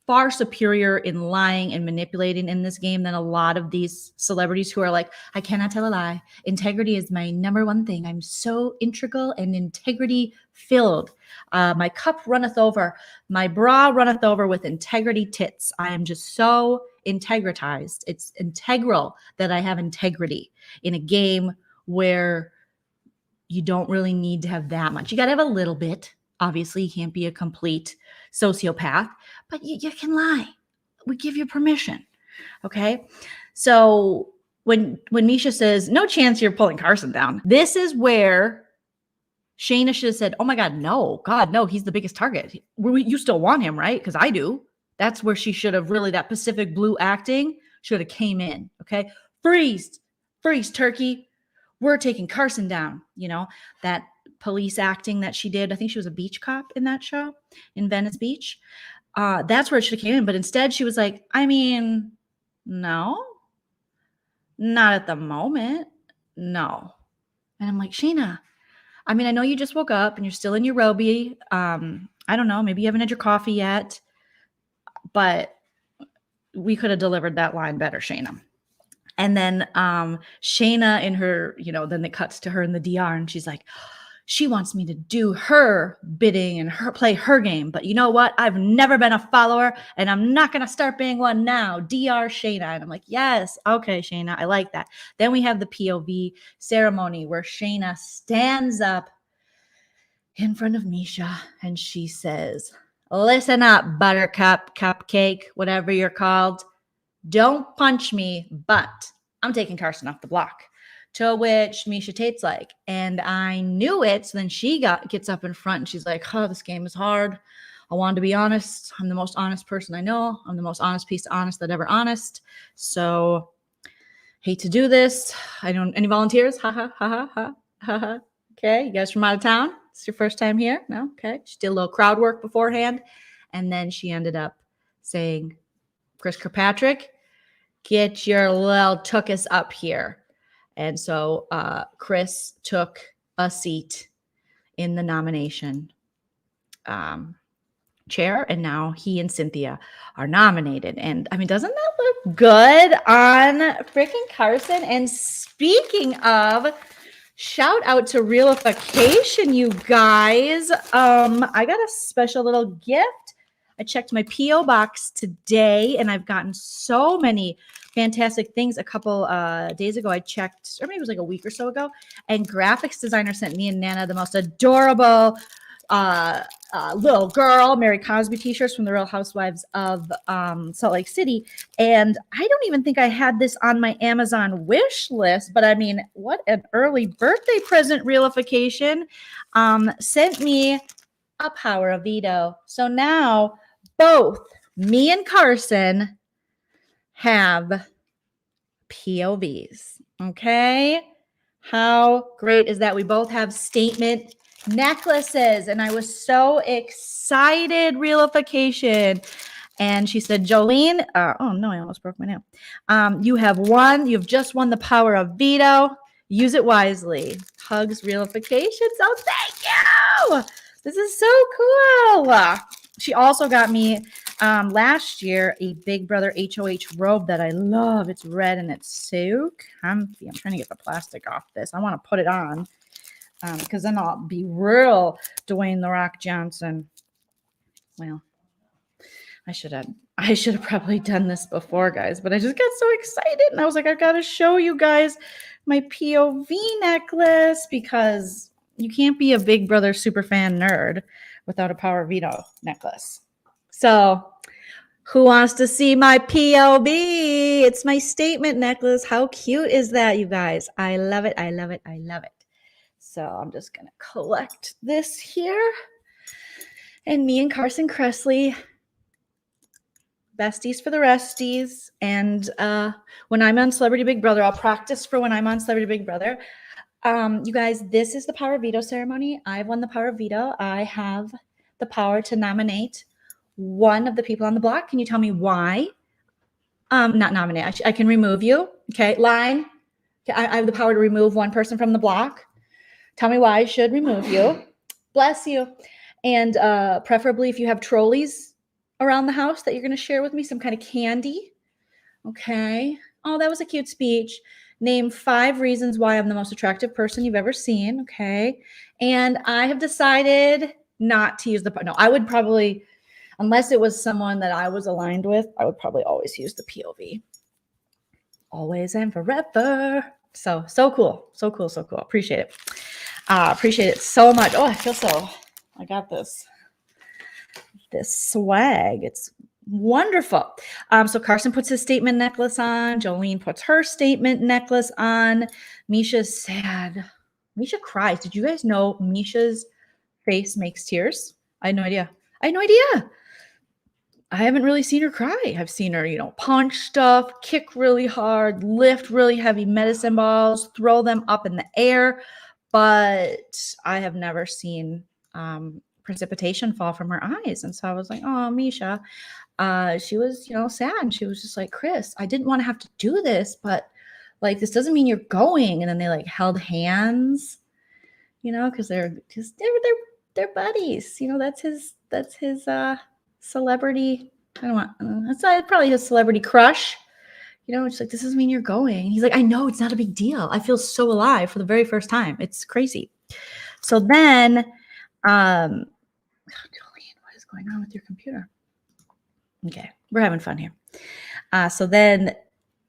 far superior in lying and manipulating in this game than a lot of these celebrities who are like, I cannot tell a lie. Integrity is my number one thing. I'm so integral and integrity filled. My cup runneth over. My bra runneth over with integrity tits. I am just so integritized. It's integral that I have integrity in a game where you don't really need to have that much. You got to have a little bit. Obviously, you can't be a complete sociopath, but you can lie. We give you permission. Okay. So when Misha says, no chance you're pulling Carson down, this is where Shayna should have said, oh my God, no, he's the biggest target. You still want him, right? Because I do. That's where she should have really, that Pacific Blue acting should have came in. Okay. Freeze, turkey. We're taking Carson down. You know, that police acting that she did. I think she was a beach cop in that show in Venice Beach. That's where it should have came in. But instead she was like, I mean, no, not at the moment. No. And I'm like, Shayna, I mean, I know you just woke up and you're still in your robie. I don't know. Maybe you haven't had your coffee yet, but we could have delivered that line better, Shayna. And then Shayna in her, you know, then it cuts to her in the DR and she's like, she wants me to do her bidding and play her game. But you know what? I've never been a follower and I'm not going to start being one now. DR Shayna. And I'm like, yes. Okay, Shayna. I like that. Then we have the POV ceremony where Shayna stands up in front of Misha and she says, listen up, buttercup, cupcake, whatever you're called. Don't punch me, but I'm taking Carson off the block. To which Misha Tate's like, and I knew it. So then she gets up in front and she's like, oh, this game is hard. I wanted to be honest. I'm the most honest person I know. I'm the most honest piece of honest that ever honest. So hate to do this. Any volunteers? Ha ha ha ha ha ha. Okay, you guys from out of town? It's your first time here? No? Okay. She did a little crowd work beforehand. And then she ended up saying, Chris Kirkpatrick, get your little tookus up here. And so Chris took a seat in the nomination chair, and now he and Cynthia are nominated. And I mean, doesn't that look good on freaking Carson? And speaking of, shout out to Realification, you guys. I got a special little gift. I checked my P.O. box today, and I've gotten so many fantastic things. A couple days ago, I checked, or maybe it was like a week or so ago, and graphics designer sent me and Nana the most adorable little girl Mary Cosby t-shirts from the Real Housewives of Salt Lake City. And I don't even think I had this on my Amazon wish list, but I mean, what an early birthday present. Realification sent me a power of veto. So now both me and Carson have POVs. Okay. How great is that? We both have statement necklaces, and I was so excited. Realification. And she said, Joleen, oh no, I almost broke my nail. You've just won the power of veto. Use it wisely. Hugs, Realification. So thank you. This is so cool. She also got me last year a Big Brother HOH robe that I love. It's red and it's so comfy. I'm trying to get the plastic off this. I want to put it on because then I'll be real Dwayne The Rock Johnson. Well, I should have probably done this before, guys, but I just got so excited and I was like, I've got to show you guys my POV necklace because you can't be a Big Brother superfan nerd without a power veto necklace. So who wants to see my POV? It's my statement necklace. How cute is that, you guys? I love it. I love it. I love it. So I'm just going to collect this here. And me and Carson Kressley, besties for the resties. And when I'm on Celebrity Big Brother, I'll practice for when I'm on Celebrity Big Brother. You guys, this is the power veto ceremony. I've won the power veto. I have the power to nominate one of the people on the block. Can you tell me why? Not nominate. I can remove you. Okay, line. Okay, I have the power to remove one person from the block. Tell me why I should remove you. Bless you. And preferably if you have trolleys around the house that you're going to share with me, some kind of candy. Okay. Oh, that was a cute speech. Name 5 reasons why I'm the most attractive person you've ever seen. Okay. And I have decided not to use no, I would probably, unless it was someone that I was aligned with, I would probably always use the POV. Always and forever. So cool. So cool. So cool. Appreciate it. Appreciate it so much. Oh, I got this swag. It's wonderful. So Carson puts his statement necklace on. Joleen puts her statement necklace on. Misha's sad. Misha cries. Did you guys know Misha's face makes tears? I had no idea. I haven't really seen her cry. I've seen her, punch stuff, kick really hard, lift really heavy medicine balls, throw them up in the air. But I have never seen precipitation fall from her eyes. And so I was like, oh, Misha. She was, sad. She was just like, Chris, I didn't want to have to do this, but like, this doesn't mean you're going. And then they like held hands, because they're buddies. That's his celebrity. That's probably his celebrity crush. It's like, this doesn't mean you're going. He's like, I know, it's not a big deal. I feel so alive for the very first time. It's crazy. So then, Joleen, what is going on with your computer? Okay, we're having fun here. So then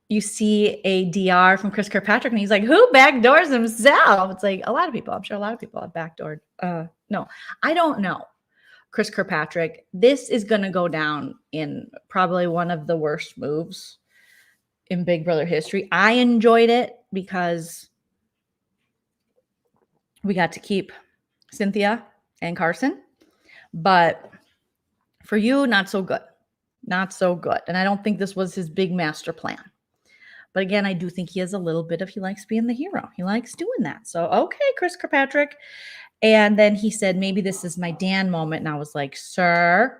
you see a DR from Chris Kirkpatrick, and he's like, who backdoors himself? It's like a lot of people. I'm sure a lot of people have backdoored. No, I don't know. Chris Kirkpatrick, this is going to go down in probably one of the worst moves in Big Brother history. I enjoyed it because we got to keep Cynthia and Carson, but for you, not so good. Not so good. And I don't think this was his big master plan. But again, I do think he has a little bit of, he likes being the hero. He likes doing that. So, okay, Chris Kirkpatrick. And then he said, maybe this is my Dan moment. And I was like, sir,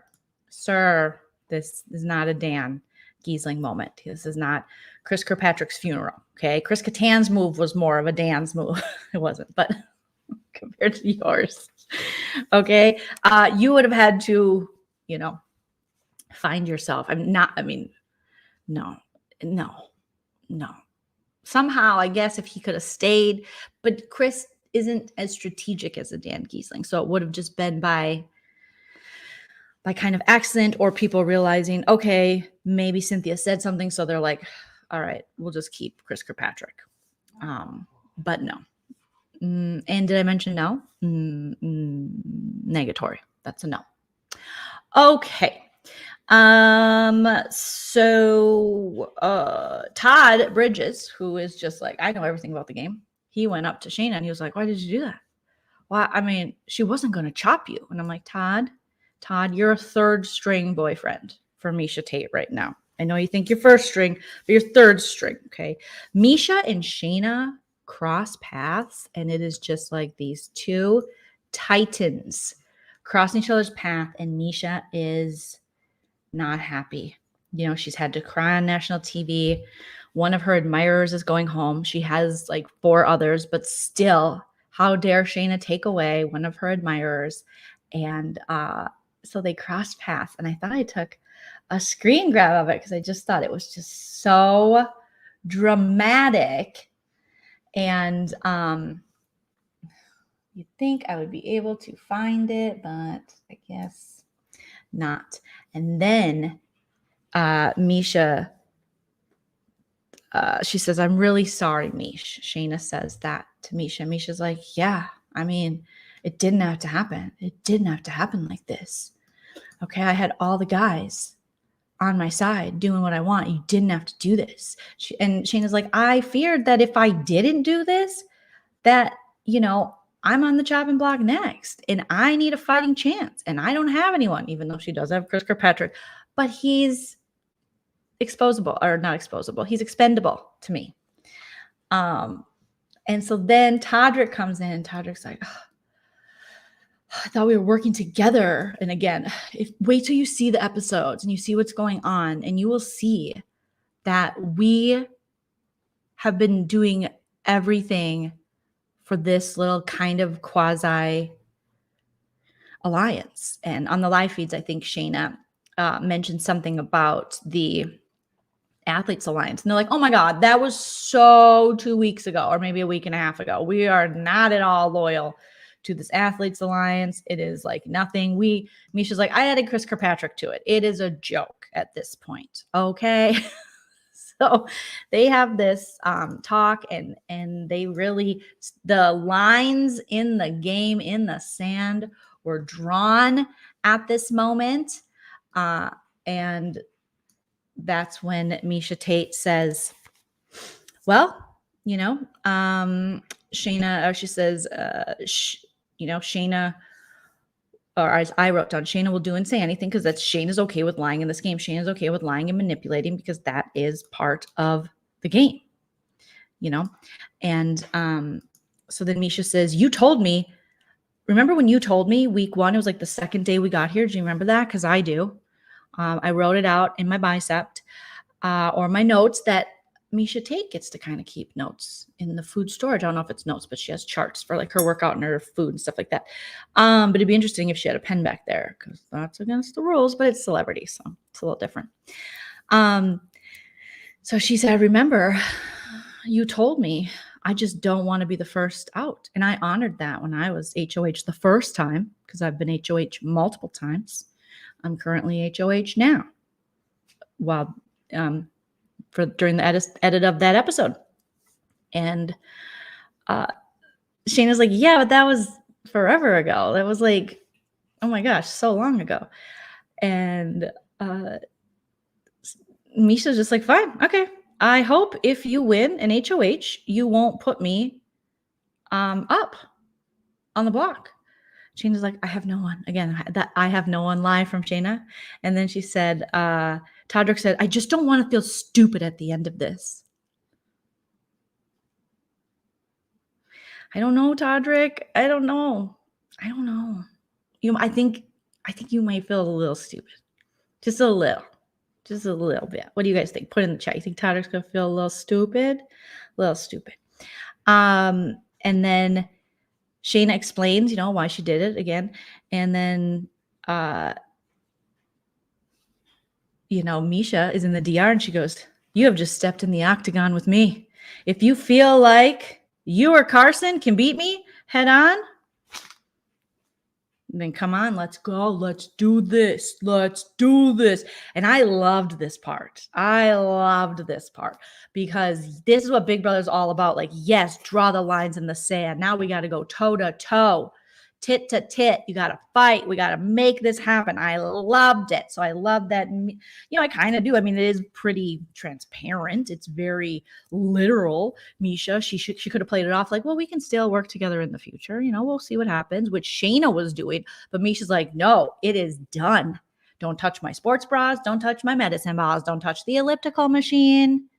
this is not a Dan. Giesling moment. This is not Chris Kirkpatrick's funeral. Okay. Chris Kattan's move was more of a Dan's move. It wasn't, but compared to yours. Okay. You would have had to, find yourself. No. Somehow, I guess if he could have stayed, but Chris isn't as strategic as a Dan Giesling. So it would have just been by kind of accident or people realizing, okay, maybe Cynthia said something. So they're like, all right, we'll just keep Chris Kirkpatrick. But no. And did I mention no? Negatory. That's a no. Okay. So Todd Bridges, who is just like, I know everything about the game. He went up to Shayna and he was like, why did you do that? Well, I mean, she wasn't going to chop you. And I'm like, Todd, you're a third string boyfriend for Misha Tate right now. I know you think you're first string, but you're third string. Okay. Misha and Shayna cross paths, and it is just like these two titans crossing each other's path, and Misha is not happy. She's had to cry on national TV. One of her admirers is going home. She has like 4 others, but still, how dare Shayna take away one of her admirers? And so they crossed paths, and I thought I took a screen grab of it because I just thought it was just so dramatic. And you'd think I would be able to find it, but I guess not. And then Misha, she says, I'm really sorry, Mish. Shayna says that to Misha. Misha's like, yeah, I mean, it didn't have to happen. It didn't have to happen like this. Okay, I had all the guys on my side doing what I want. You didn't have to do this. And Shayna's like, I feared that if I didn't do this, that, I'm on the chopping block next and I need a fighting chance and I don't have anyone, even though she does have Chris Kirkpatrick, but he's exposable or not exposable. He's expendable to me. And so then Todrick comes in and Todrick's like, oh, I thought we were working together. And again, wait till you see the episodes and you see what's going on, and you will see that we have been doing everything for this little kind of quasi alliance. And on the live feeds, I think Shayna mentioned something about the Athletes Alliance. And they're like, oh my God, that was so 2 weeks ago, or maybe a week and a half ago. We are not at all loyal to this Athletes Alliance. It is like nothing. Misha's like, I added Chris Kirkpatrick to it. It is a joke at this point. Okay. So they have this talk, and they really, the lines in the game in the sand were drawn at this moment. And that's when Misha Tate says, well, Shayna, or she says, Shayna, or as I wrote down, Shayna will do and say anything because Shayna's okay with lying in this game. Shayna's okay with lying and manipulating because that is part of the game, And so then Misha says, you told me, remember when you told me week 1, it was like the second day we got here. Do you remember that? Because I do. I wrote it out in my bicep or my notes that Misha Tate gets to kind of keep notes in the food storage. I don't know if it's notes, but she has charts for like her workout and her food and stuff like that. But it'd be interesting if she had a pen back there because that's against the rules, but it's celebrity. So it's a little different. So she said, I remember you told me I just don't want to be the first out. And I honored that when I was HOH the first time because I've been HOH multiple times. I'm currently HOH now. Well, during the edit of that episode. And Shayna's like, yeah, but that was forever ago. That was like, oh my gosh, so long ago. And Misha's just like, fine, okay. I hope if you win an HOH, you won't put me up on the block. Shayna's like, I have no one. Again, that I have no one live from Shayna. And then she said, Todrick said, I just don't want to feel stupid at the end of this. I don't know, Todrick. I don't know. I think you might feel a little stupid. Just a little. Just a little bit. What do you guys think? Put it in the chat. You think Todrick's gonna feel a little stupid? A little stupid. And then Shayna explains, you know, why she did it again. And then you know, Misha is in the DR and she goes, "You have just stepped in the octagon with me. If you feel like you or Carson can beat me head on, then come on, let's go. Let's do this. Let's do this." And I loved this part. Because this is what Big Brother's all about. Like, yes, draw the lines in the sand. Now we got to go toe to toe, tit to tit. You got to fight. We got to make this happen. I loved it. So I love that. You know, I kind of do. I mean, it is pretty transparent. It's very literal. Misha, she could have played it off like, well, we can still work together in the future. You know, we'll see what happens, which Shayna was doing. But Misha's like, no, it is done. Don't touch my sports bras. Don't touch my medicine balls. Don't touch the elliptical machine.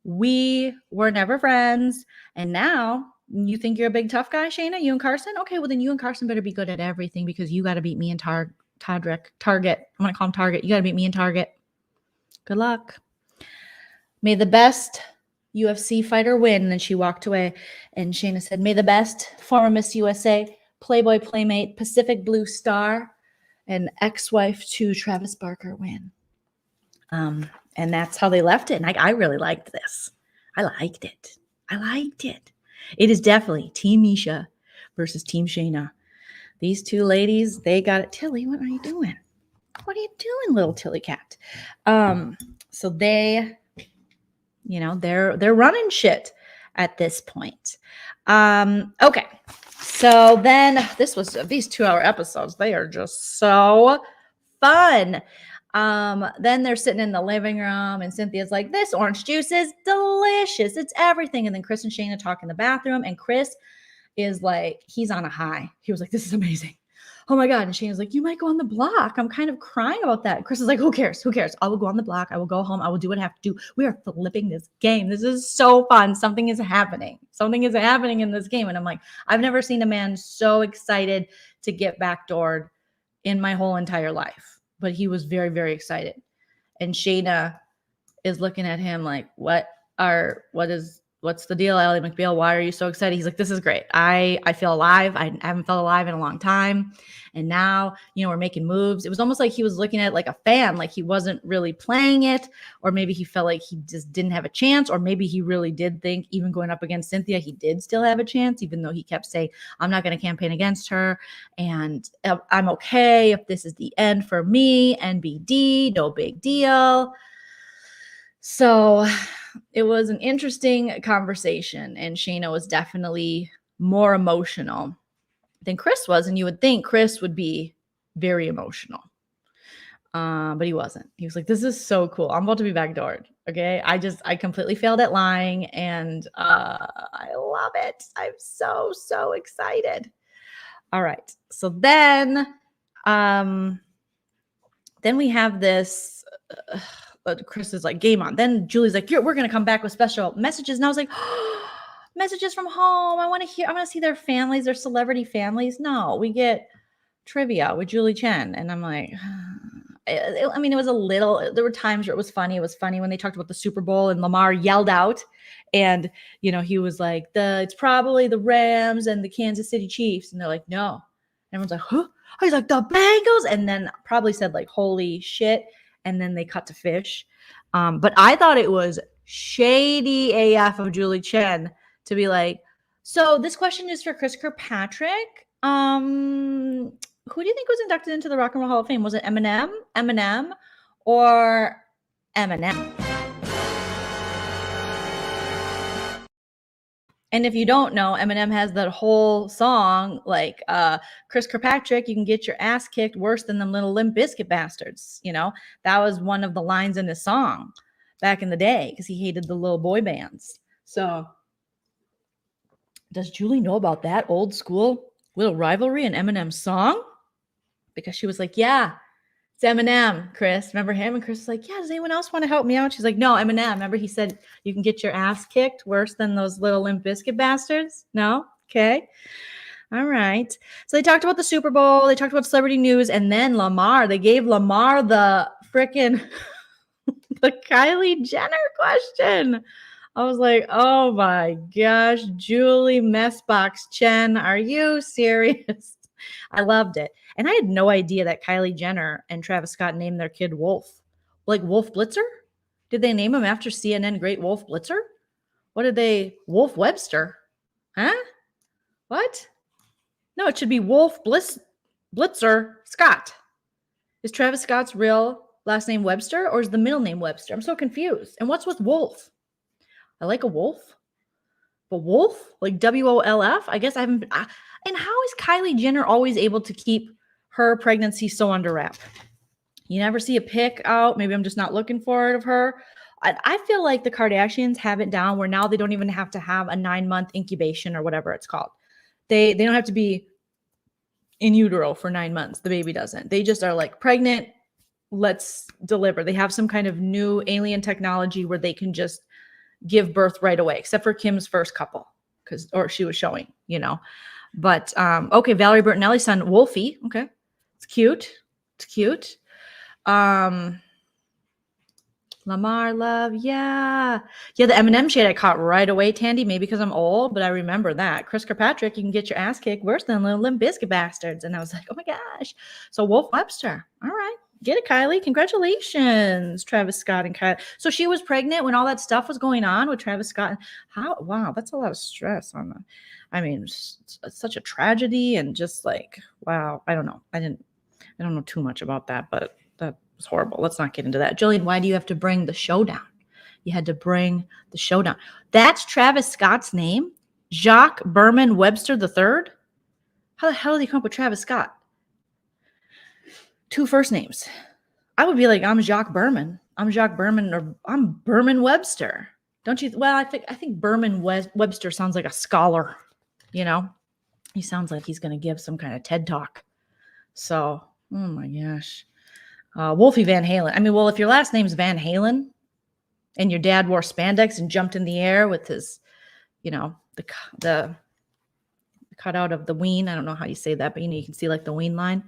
We were never friends. And now you think you're a big tough guy, Shayna? You and Carson? Okay, well then you and Carson better be good at everything because you got to beat me in Target. I'm going to call him Target. You got to beat me in Target. Good luck. May the best UFC fighter win. And then she walked away and Shayna said, may the best former Miss USA, Playboy Playmate, Pacific Blue Star, and ex-wife to Travis Barker win. And that's how they left it. And I really liked this. I liked it. It is definitely Team Misha versus Team Shayna. These two ladies, they got it. Tilly, what are you doing? What are you doing, little Tilly cat? So they, you know, they're running shit at this point. Okay. So then these 2-hour episodes, they are just so fun. Then they're sitting in the living room and Cynthia's like, this orange juice is delicious. It's everything. And then Chris and Shayna talk in the bathroom and Chris is like, he's on a high. He was like, this is amazing. Oh my God. And Shayna's like, you might go on the block. I'm kind of crying about that. And Chris is like, who cares? I will go on the block. I will go home. I will do what I have to do. We are flipping this game. This is so fun. Something is happening in this game. And I'm like, I've never seen a man so excited to get backdoored in my whole entire life. But he was very, very excited. And Shayna is looking at him like, what's the deal, Ally McBeal? Why are you so excited? He's like, this is great. I feel alive. I haven't felt alive in a long time. And now, you know, we're making moves. It was almost like he was looking at it like a fan, like he wasn't really playing it. Or maybe he felt like he just didn't have a chance. Or maybe he really did think even going up against Cynthia, he did still have a chance, even though he kept saying, I'm not going to campaign against her. And I'm okay if this is the end for me. NBD, no big deal. So it was an interesting conversation, and Shayna was definitely more emotional than Chris was. And you would think Chris would be very emotional, but he wasn't. He was like, this is so cool. I'm about to be backdoored. Okay. I completely failed at lying, and I love it. I'm so, so excited. All right. So then we have this, Chris is like, game on. Then Julie's like, we're going to come back with special messages. And I was like, oh, messages from home. I want to see their families, their celebrity families. No, we get trivia with Julie Chen. And I'm like, I mean, it was there were times where it was funny. It was funny when they talked about the Super Bowl and Lamar yelled out. And, you know, he was like, it's probably the Rams and the Kansas City Chiefs. And they're like, no. Everyone's like, huh? He's like, the Bengals. And then probably said like, holy shit. And then they cut to fish. But I thought it was shady AF of Julie Chen to be like, so this question is for Chris Kirkpatrick. Who do you think was inducted into the Rock and Roll Hall of Fame? Was it Eminem, or Eminem? And if you don't know, Eminem has that whole song, like, Chris Kirkpatrick, you can get your ass kicked worse than them little Limp Bizkit bastards. You know, that was one of the lines in his song back in the day because he hated the little boy bands. So does Julie know about that old school little rivalry in Eminem's song? Because she was like, yeah, it's Eminem, Chris. Remember him? And Chris was like, yeah, does anyone else want to help me out? She's like, no, Eminem. Remember he said you can get your ass kicked worse than those little Limp Bizkit bastards? No? Okay. All right. So they talked about the Super Bowl. They talked about celebrity news. And then Lamar, they gave Lamar the freaking the Kylie Jenner question. I was like, oh my gosh, Julie Messbox Chen, are you serious? I loved it. And I had no idea that Kylie Jenner and Travis Scott named their kid Wolf. Like Wolf Blitzer? Did they name him after CNN great Wolf Blitzer? What did they? Wolf Webster? Huh? What? No, it should be Wolf Blitzer Scott. Is Travis Scott's real last name Webster or is the middle name Webster? I'm so confused. And what's with Wolf? I like a wolf. But Wolf? Like WOLF? I guess I haven't been. And how is Kylie Jenner always able to keep her pregnancy so under wrap? You never see a pic out. Maybe I'm just not looking for it of her. I feel like the Kardashians have it down where now they don't even have to have a 9-month incubation or whatever it's called. They don't have to be in utero for 9 months. The baby doesn't. They just are like pregnant. Let's deliver. They have some kind of new alien technology where they can just give birth right away, except for Kim's first couple, or she was showing, you know. But okay, Valerie Bertinelli's son, Wolfie. Okay, it's cute. It's cute. Lamar Love, yeah. The Eminem shade I caught right away, Tandy, maybe because I'm old, but I remember that. Chris Kirkpatrick, you can get your ass kicked worse than Little Limp Bizkit bastards. And I was like, oh my gosh. So Wolf Webster, all right. Get it, Kylie. Congratulations, Travis Scott and Kylie. So she was pregnant when all that stuff was going on with Travis Scott. How? Wow, that's a lot of stress on the. I mean, it's such a tragedy and just like, wow. I don't know. I don't know too much about that, but that was horrible. Let's not get into that. Jolene, why do you have to bring the show down? You had to bring the show down. That's Travis Scott's name, Jacques Berman Webster III. How the hell did he come up with Travis Scott? 2 first names. I would be like, I'm Jacques Berman. I'm Jacques Berman, or I'm Berman Webster. Don't you? Well, I think Berman Webster sounds like a scholar. You know, he sounds like he's going to give some kind of TED talk. So, oh my gosh, Wolfie Van Halen. I mean, well, if your last name's Van Halen, and your dad wore spandex and jumped in the air with his, you know, the cutout of the ween. I don't know how you say that, but you know, you can see like the ween line.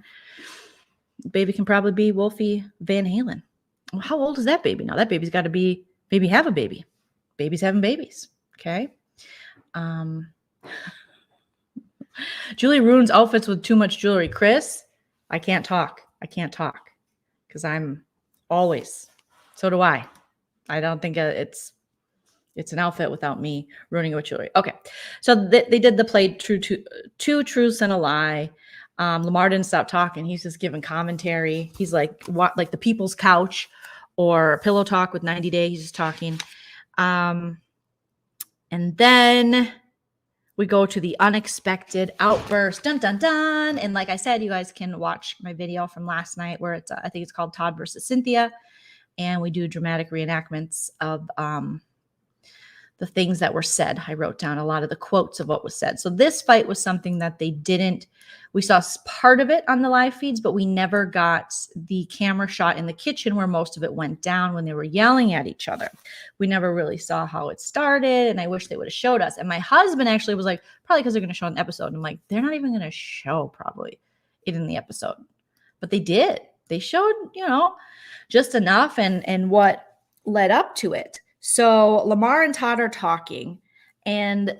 Baby can probably be Wolfie Van Halen. Well, how old is that baby now? That baby's got to be maybe have a baby. Baby's having babies. Okay. Julie ruins outfits with too much jewelry. Chris, I can't talk. Because I'm always. So do I. I don't think it's an outfit without me ruining it with jewelry. Okay. So they did the play two truths and a lie. Lamar didn't stop talking. He's just giving commentary. He's like the People's Couch or Pillow Talk with 90 Day. He's just talking. And then we go to the unexpected outburst. Dun, dun, dun. And like I said, you guys can watch my video from last night where it's, I think it's called Todd versus Cynthia. And we do dramatic reenactments of the things that were said. I wrote down a lot of the quotes of what was said. So this fight was something that we saw part of it on the live feeds, but we never got the camera shot in the kitchen where most of it went down when they were yelling at each other. We never really saw how it started, and I wish they would have showed us. And my husband actually was like, probably because they're going to show an episode. And I'm like, they're not even going to show probably it in the episode. But they did. They showed, just enough and what led up to it. So Lamar and Todd are talking, and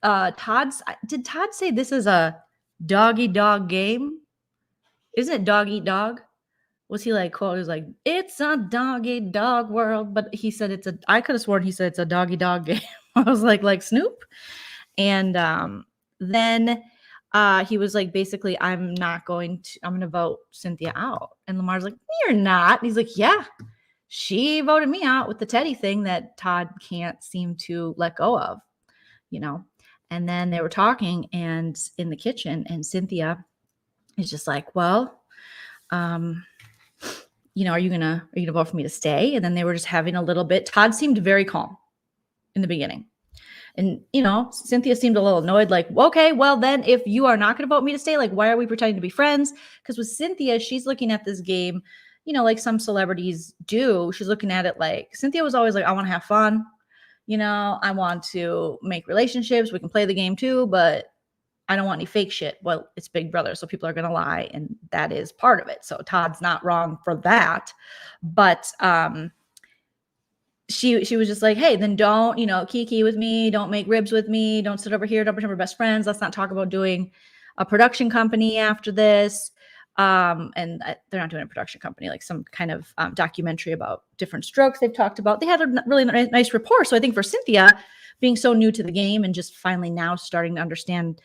did Todd say this is a dog eat dog game? Isn't it dog eat dog? Was he like, quote, he was like, it's a dog eat dog world, but he said I could have sworn he said it's a doggy dog game. I was like Snoop. And then he was like, basically, I'm going to vote Cynthia out. And Lamar's like, you're not. And he's like, yeah. She voted me out with the Teddy thing that Todd can't seem to let go of, And then they were talking and in the kitchen, and Cynthia is just like, well, are you gonna vote for me to stay? And then they were just having a little bit. Todd seemed very calm in the beginning. And, Cynthia seemed a little annoyed, like, okay, well, then if you are not going to vote me to stay, like, why are we pretending to be friends? Because with Cynthia, she's looking at this game like some celebrities do. She's looking at it like Cynthia was always like, I want to have fun. I want to make relationships. We can play the game too, but I don't want any fake shit. Well, it's Big Brother, so people are going to lie, and that is part of it. So Todd's not wrong for that. But she was just like, hey, then don't, kiki with me, don't make ribs with me, don't sit over here, don't pretend we're best friends. Let's not talk about doing a production company after this. They're not doing a production company, like some kind of documentary about different strokes they've talked about. They had a really nice rapport. So I think for Cynthia, being so new to the game and just finally now starting to understand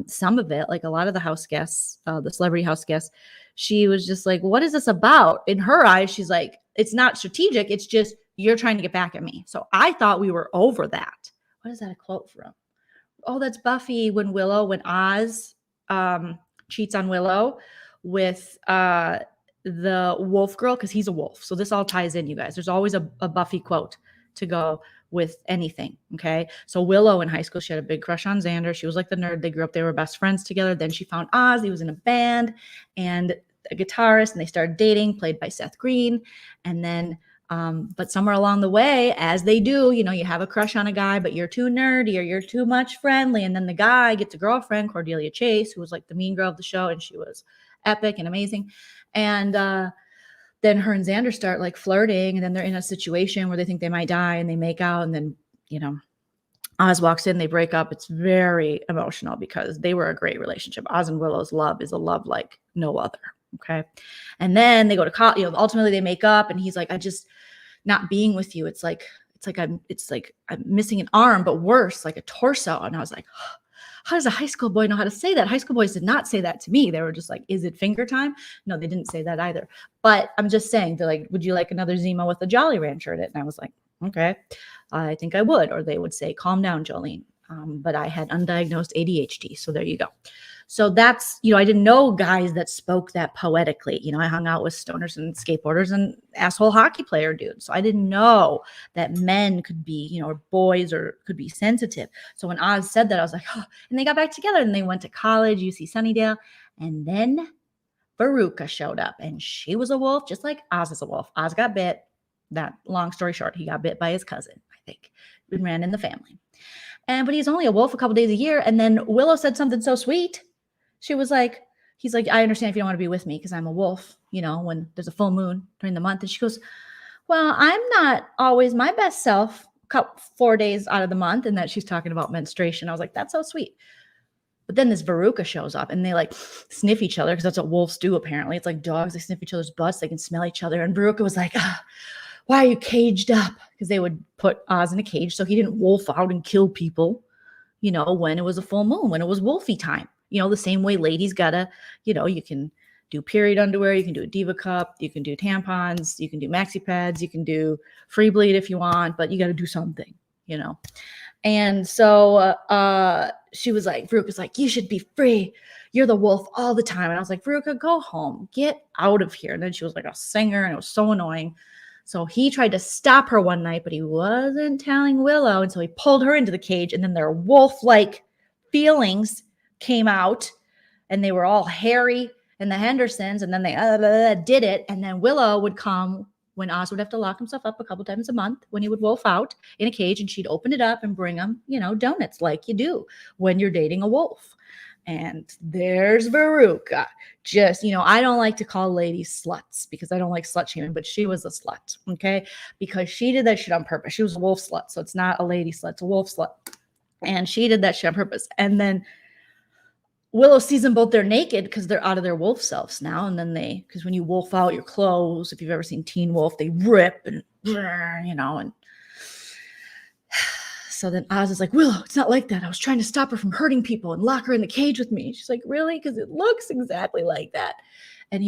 some of it, like a lot of the house guests, the celebrity house guests, she was just like, what is this about? In her eyes, she's like, it's not strategic. It's just, you're trying to get back at me. So I thought we were over that. What is that a quote from? Oh, that's Buffy when Oz cheats on Willow with the wolf girl, because he's a wolf. So this all ties in, you guys. There's always a Buffy quote to go with anything. Okay. So Willow in high school, she had a big crush on Xander. She was like the nerd. They grew up, they were best friends together. Then she found Oz. He was in a band and a guitarist, and they started dating, played by Seth Green. And then but somewhere along the way, as they do, you have a crush on a guy, but you're too nerdy or you're too much friendly. And then the guy gets a girlfriend, Cordelia Chase, who was like the mean girl of the show. And she was epic and amazing. And then her and Xander start like flirting. And then they're in a situation where they think they might die, and they make out. And then, Oz walks in, they break up. It's very emotional because they were a great relationship. Oz and Willow's love is a love like no other. Okay. And then they go to college, ultimately they make up, and he's like, I just not being with you. It's like I'm missing an arm, but worse, like a torso. And I was like, how does a high school boy know how to say that? High school boys did not say that to me. They were just like, is it finger time? No, they didn't say that either. But I'm just saying, they're like, would you like another Zima with a Jolly Rancher in it? And I was like, okay, I think I would. Or they would say, calm down, Jolene. But I had undiagnosed ADHD. So there you go. So that's, I didn't know guys that spoke that poetically. I hung out with stoners and skateboarders and asshole hockey player dudes. So I didn't know that men could be, or boys or could be sensitive. So when Oz said that, I was like, oh, and they got back together and they went to college, UC Sunnydale. And then Veruca showed up, and she was a wolf, just like Oz is a wolf. Oz got bit. That long story short, he got bit by his cousin, I think. It ran in the family. But he's only a wolf a couple days a year. And then Willow said something so sweet. She was like, he's like, I understand if you don't want to be with me because I'm a wolf, when there's a full moon during the month. And she goes, well, I'm not always my best self 4 days out of the month. And that she's talking about menstruation. I was like, that's so sweet. But then this Veruca shows up, and they like sniff each other because that's what wolves do. Apparently it's like dogs. They sniff each other's butts. They can smell each other. And Veruca was like, why are you caged up? Because they would put Oz in a cage so he didn't wolf out and kill people, when it was a full moon, when it was wolfy time. The same way ladies gotta, you can do period underwear, you can do a Diva Cup, you can do tampons, you can do maxi pads, you can do free bleed if you want, but you got to do something, And so she was like, Veruca's like, you should be free. You're the wolf all the time. And I was like, Veruca, go home, get out of here. And then she was like a singer, and it was so annoying. So he tried to stop her one night, but he wasn't telling Willow. And so he pulled her into the cage, and then their wolf-like feelings came out, and they were all hairy and the Hendersons, and then they did it. And then Willow would come when Oz would have to lock himself up a couple times a month when he would wolf out in a cage, and she'd open it up and bring him, donuts like you do when you're dating a wolf. And there's Veruca. Just, I don't like to call ladies sluts because I don't like slut shaming, but she was a slut, okay? Because she did that shit on purpose. She was a wolf slut, so it's not a lady slut, it's a wolf slut. And she did that shit on purpose. And then Willow sees them both, they're naked because they're out of their wolf selves now. And then because when you wolf out your clothes, if you've ever seen Teen Wolf, they rip and, and so then Oz is like, Willow, it's not like that. I was trying to stop her from hurting people and lock her in the cage with me. She's like, really? Because it looks exactly like that. And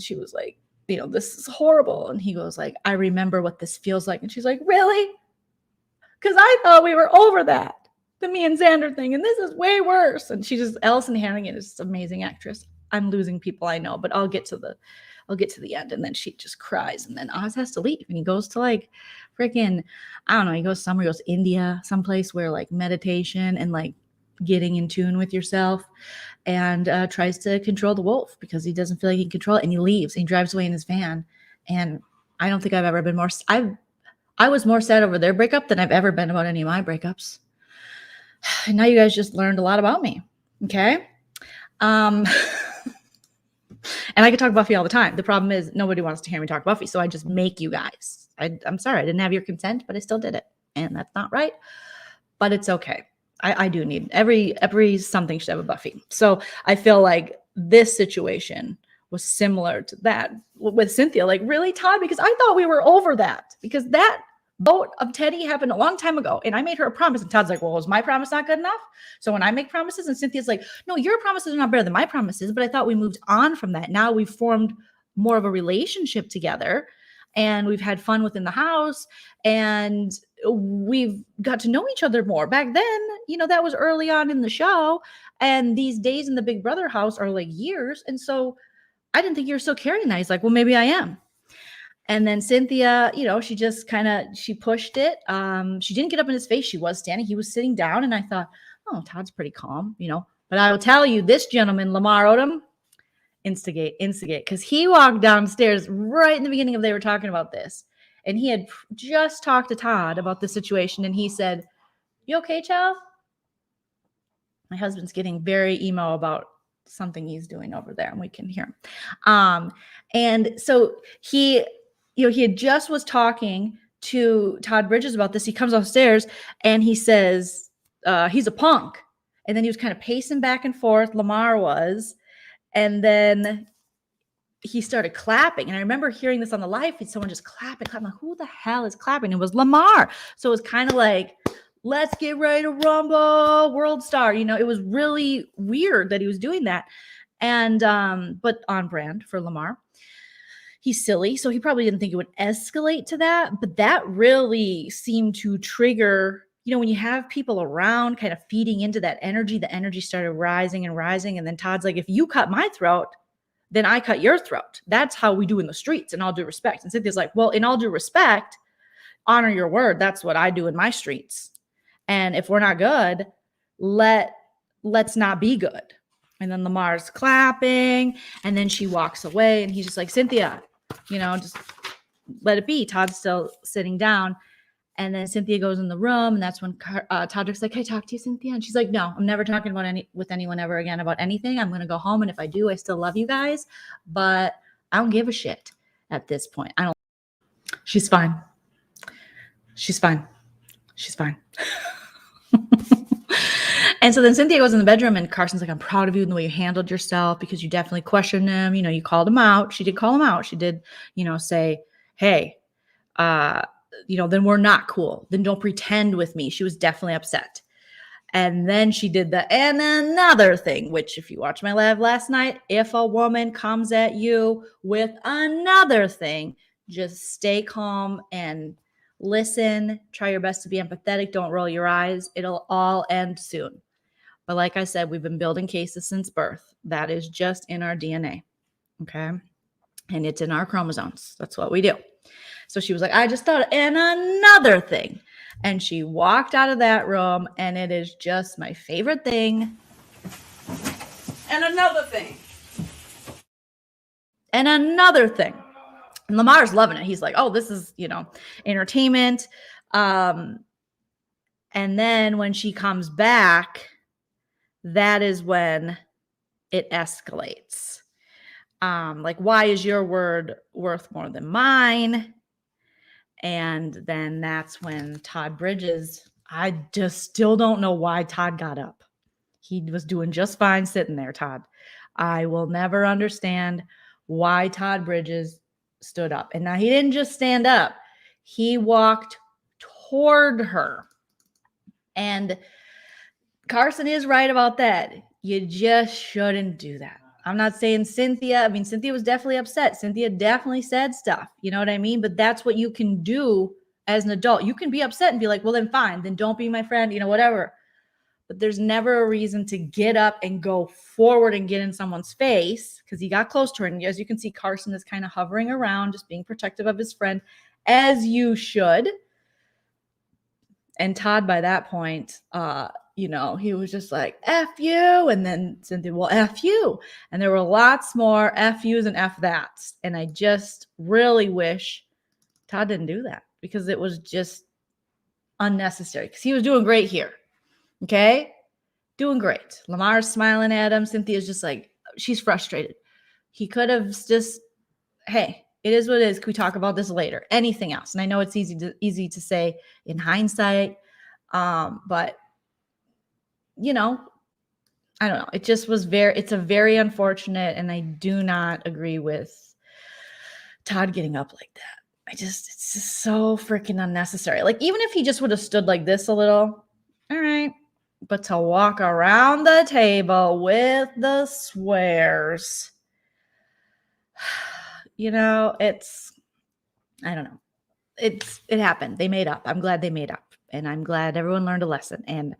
she was like, this is horrible. And he goes like, I remember what this feels like. And she's like, really? Because I thought we were over that. The me and Xander thing, and this is way worse. And Allison Hannigan is this amazing actress. I'm losing people I know, but I'll get to the end. And then she just cries, and then Oz has to leave, and he goes to like freaking, I don't know, he goes somewhere, he goes to India, someplace where like meditation and like getting in tune with yourself, and tries to control the wolf because he doesn't feel like he can control it, and he leaves, and he drives away in his van. And I don't think I've ever been more, I was more sad over their breakup than I've ever been about any of my breakups. And now you guys just learned a lot about me. Okay. And I could talk Buffy all the time. The problem is nobody wants to hear me talk Buffy. So I just make you guys. I'm sorry. I didn't have your consent, but I still did it. And that's not right. But it's okay. I do need every something should have a Buffy. So I feel like this situation was similar to that with Cynthia. Like, really, Todd? Because I thought we were over that. Because that vote of Teddy happened a long time ago. And I made her a promise. And Todd's like, well, was my promise not good enough? So when I make promises, and Cynthia's like, no, your promises are not better than my promises. But I thought we moved on from that. Now we've formed more of a relationship together. And we've had fun within the house. And we've got to know each other more. Back then, that was early on in the show. And these days in the Big Brother house are like years. And so I didn't think you were still carrying that. He's like, well, maybe I am. And then Cynthia, she just she pushed it. She didn't get up in his face. She was standing. He was sitting down. And I thought, oh, Todd's pretty calm, But I will tell you, this gentleman, Lamar Odom, instigate. Because he walked downstairs right in the beginning of they were talking about this. And he had just talked to Todd about the situation. And he said, you okay, child? My husband's getting very emo about something he's doing over there. And we can hear him. And so he had just was talking to Todd Bridges about this. He comes upstairs and he says, he's a punk. And then he was kind of pacing back and forth. Lamar was. And then he started clapping. And I remember hearing this on the live feed, someone just clapping. Like, who the hell is clapping? It was Lamar. So it was kind of like, let's get ready to rumble, world star. It was really weird that he was doing that. And, but on brand for Lamar. He's silly, so he probably didn't think it would escalate to that. But that really seemed to trigger, when you have people around kind of feeding into that energy, the energy started rising and rising. And then Todd's like, if you cut my throat, then I cut your throat. That's how we do in the streets, in all due respect. And Cynthia's like, well, in all due respect, honor your word. That's what I do in my streets. And if we're not good, let's not be good. And then Lamar's clapping, and then she walks away, and he's just like, Cynthia, just let it be. Todd's still sitting down. And then Cynthia goes in the room, and that's when Todd's like, can I talk to you, Cynthia? And she's like, no, I'm never talking with anyone ever again about anything. I'm going to go home, and if I do, I still love you guys, but I don't give a shit at this point. She's fine. She's fine. And so then Cynthia goes in the bedroom, and Carson's like, I'm proud of you in the way you handled yourself, because you definitely questioned him. You called him out. She did call him out. She did, say, hey, then we're not cool. Then don't pretend with me. She was definitely upset. And then she did and another thing, which if you watch my live last night, if a woman comes at you with another thing, just stay calm and listen. Try your best to be empathetic. Don't roll your eyes. It'll all end soon. But like I said, we've been building cases since birth. That is just in our DNA. Okay. And it's in our chromosomes. That's what we do. So she was like, I just thought, and another thing. And she walked out of that room, and it is just my favorite thing. And another thing. And another thing. And Lamar's loving it. He's like, oh, this is, entertainment. And then when she comes back, that is when it escalates. Like, why is your word worth more than mine? And then that's when Todd Bridges, I just still don't know why Todd got up. He was doing just fine sitting there, Todd. I will never understand why Todd Bridges stood up. And now he didn't just stand up. He walked toward her. And Carson is right about that. You just shouldn't do that. I'm not saying Cynthia. Cynthia was definitely upset. Cynthia definitely said stuff. You know what I mean? But that's what you can do as an adult. You can be upset and be like, well, then fine. Then don't be my friend, whatever. But there's never a reason to get up and go forward and get in someone's face, because he got close to her. And as you can see, Carson is kind of hovering around, just being protective of his friend, as you should. And Todd, by that point, he was just like, F you. And then Cynthia, well, F you. And there were lots more F yous and F that's. And I just really wish Todd didn't do that, because it was just unnecessary, because he was doing great here. Okay. Doing great. Lamar's smiling at him. Cynthia's just like, she's frustrated. He could have just, hey, it is what it is. Can we talk about this later? Anything else? And I know it's easy to say in hindsight, but you know, I don't know. It just was it's a very unfortunate, and I do not agree with Todd getting up like that. It's just so freaking unnecessary. Like, even if he just would have stood like this a little, all right. But to walk around the table with the swears, you know, I don't know. It happened. They made up. I'm glad they made up. And I'm glad everyone learned a lesson. And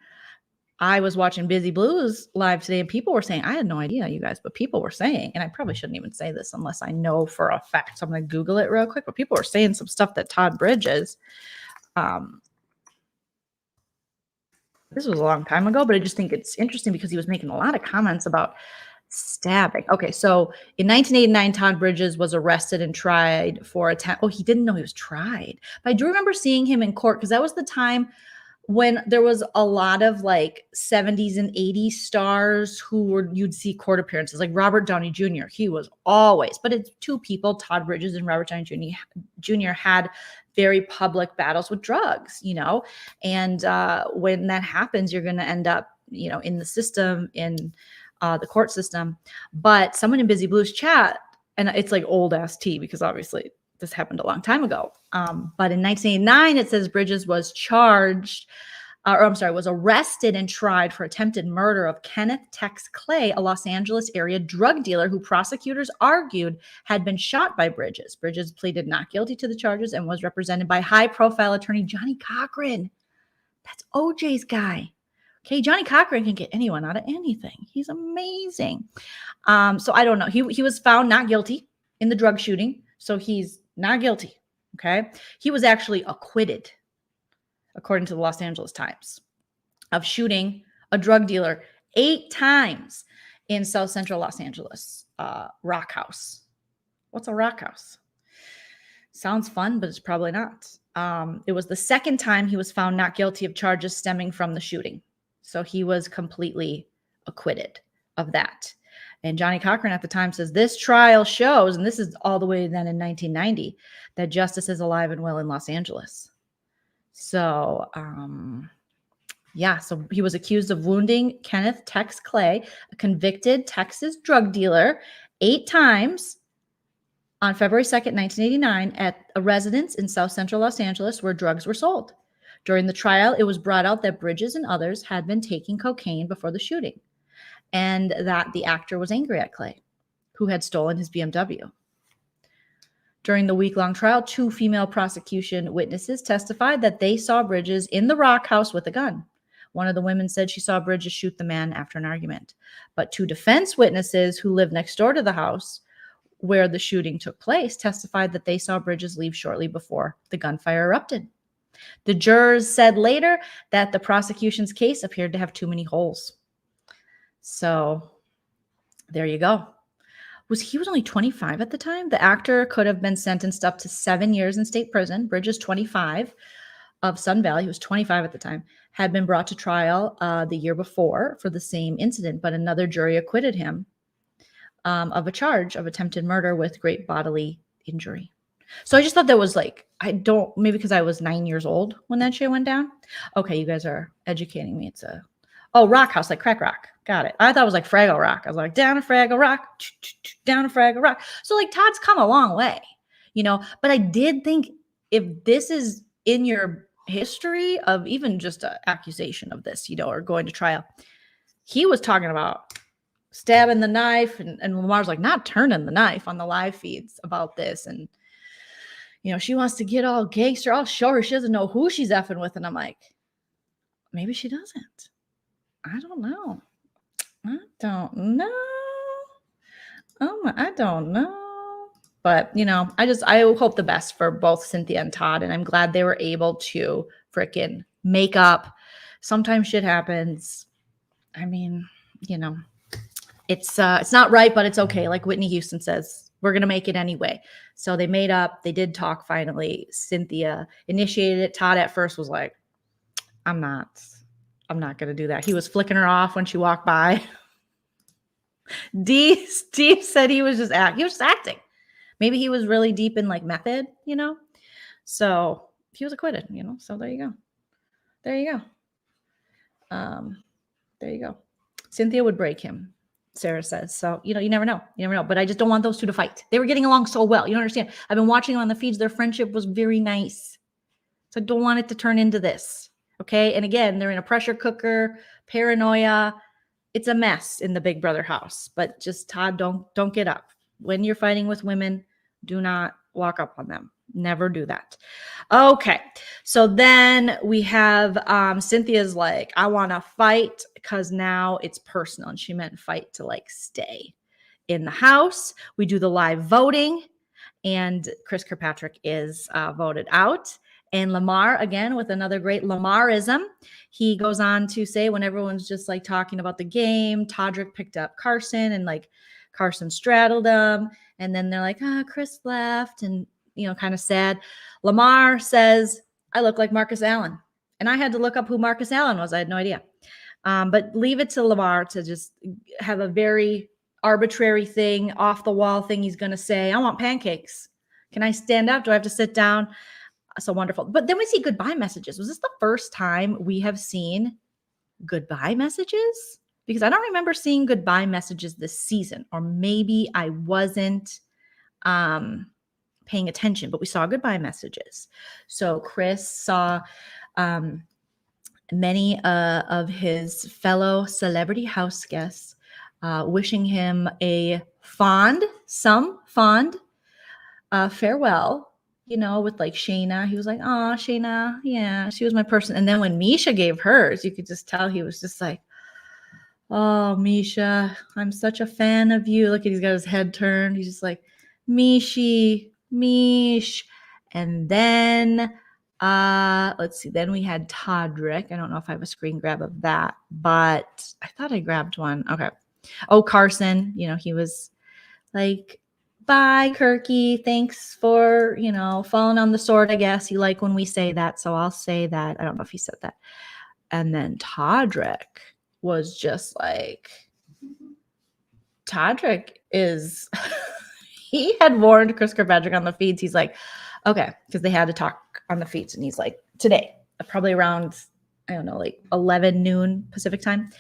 I was watching Busy Blues live today, and people were saying, I had no idea, you guys, but people were saying, and I probably shouldn't even say this unless I know for a fact. So I'm going to Google it real quick. But people were saying some stuff that Todd Bridges, this was a long time ago, but I just think it's interesting because he was making a lot of comments about stabbing. Okay, so in 1989, Todd Bridges was arrested and tried for attempt. Oh, he didn't know he was tried. But I do remember seeing him in court because that was the time when there was a lot of like 70s and 80s stars you'd see court appearances, like Robert Downey Jr. He was always, but it's two people, Todd Bridges and Robert Downey Jr. had very public battles with drugs, you know, and when that happens, you're going to end up, you know, in the system, in the court system. But someone in Busy Blues chat, and it's like old ass tea because obviously this happened a long time ago. But in 1989, it says Bridges was was arrested and tried for attempted murder of Kenneth Tex Clay, a Los Angeles area drug dealer who prosecutors argued had been shot by Bridges. Bridges pleaded not guilty to the charges and was represented by high-profile attorney Johnny Cochran. That's OJ's guy. Okay, Johnny Cochran can get anyone out of anything. He's amazing. So I don't know. He was found not guilty in the drug shooting. So he's not guilty, okay? He was actually acquitted, according to the Los Angeles Times, of shooting a drug dealer 8 times in South Central Los Angeles, rock house. What's a rock house? Sounds fun, but it's probably not. It was the second time he was found not guilty of charges stemming from the shooting. So he was completely acquitted of that. And Johnny Cochran at the time says, this trial shows, and this is all the way then in 1990, that justice is alive and well in Los Angeles. So, yeah, so he was accused of wounding Kenneth Tex Clay, a convicted Texas drug dealer, 8 times on February 2nd, 1989, at a residence in South Central Los Angeles where drugs were sold. During the trial, it was brought out that Bridges and others had been taking cocaine before the shooting, and that the actor was angry at Clay, who had stolen his BMW. During the week-long trial, 2 female prosecution witnesses testified that they saw Bridges in the rock house with a gun. One of the women said she saw Bridges shoot the man after an argument. But 2 defense witnesses who lived next door to the house where the shooting took place testified that they saw Bridges leave shortly before the gunfire erupted. The jurors said later that the prosecution's case appeared to have too many holes. So there you go. He was only 25 at the time. The actor could have been sentenced up to 7 years in state prison. Bridges, 25, of Sun Valley, he was 25 at the time, had been brought to trial the year before for the same incident, but another jury acquitted him of a charge of attempted murder with great bodily injury. So I just thought that was like, maybe because I was 9 years old when that shit went down. Okay, you guys are educating me. It's rock house, like crack rock. Got it. I thought it was like Fraggle Rock. I was like, down a Fraggle Rock, down a Fraggle Rock. So like Todd's come a long way, you know, but I did think if this is in your history of even just an accusation of this, you know, or going to trial, he was talking about stabbing the knife, and Lamar's like, not turning the knife on the live feeds about this. And, you know, she wants to get all gangster. I'll show her. She doesn't know who she's effing with. And I'm like, maybe she doesn't. I don't know. I don't know. But, you know, I hope the best for both Cynthia and Todd. And I'm glad they were able to frickin' make up. Sometimes shit happens. I mean, you know, it's not right, but it's okay. Like Whitney Houston says, we're going to make it anyway. So they made up. They did talk finally. Cynthia initiated it. Todd at first was like, I'm not going to do that. He was flicking her off when she walked by. Steve said he was just acting. Maybe he was really deep in like method, So he was acquitted, So there you go. There you go. There you go. Cynthia would break him, Sarah says. So, you never know. You never know. But I just don't want those two to fight. They were getting along so well. You don't understand. I've been watching them on the feeds. Their friendship was very nice. So I don't want it to turn into this. Okay. And again, they're in a pressure cooker, paranoia. It's a mess in the Big Brother house. But just Todd, don't get up. When you're fighting with women, do not walk up on them. Never do that. Okay. So then we have Cynthia's like, I want to fight because now it's personal. And she meant fight to like stay in the house. We do the live voting and Chris Kirkpatrick is voted out. And Lamar, again, with another great Lamarism, he goes on to say when everyone's just like talking about the game, Todrick picked up Carson and like Carson straddled him. And then they're like, Chris left and, kind of sad. Lamar says, I look like Marcus Allen. And I had to look up who Marcus Allen was. I had no idea. But leave it to Lamar to just have a very arbitrary thing, off the wall thing he's going to say. I want pancakes. Can I stand up? Do I have to sit down? So wonderful. But then we see goodbye messages. Was this the first time we have seen goodbye messages? Because I don't remember seeing goodbye messages this season, or maybe I wasn't paying attention, but we saw goodbye messages. So Chris saw many of his fellow celebrity house guests wishing him a fond farewell, with like Shayna. He was like, oh, Shayna, yeah, she was my person. And then when Misha gave hers, you could just tell he was just like, oh, Misha, I'm such a fan of you. Look, he's got his head turned. He's just like, Mish. And then, let's see. Then we had Todrick. I don't know if I have a screen grab of that, but I thought I grabbed one. Okay. Oh, Carson, he was like, bye, Kirky. Thanks for, falling on the sword, I guess. You like when we say that, so I'll say that. I don't know if he said that. And then Todrick was just like, Todrick is, he had warned Chris Kirkpatrick on the feeds. He's like, okay, because they had to talk on the feeds. And he's like, today, probably around, I don't know, like 11 noon Pacific time.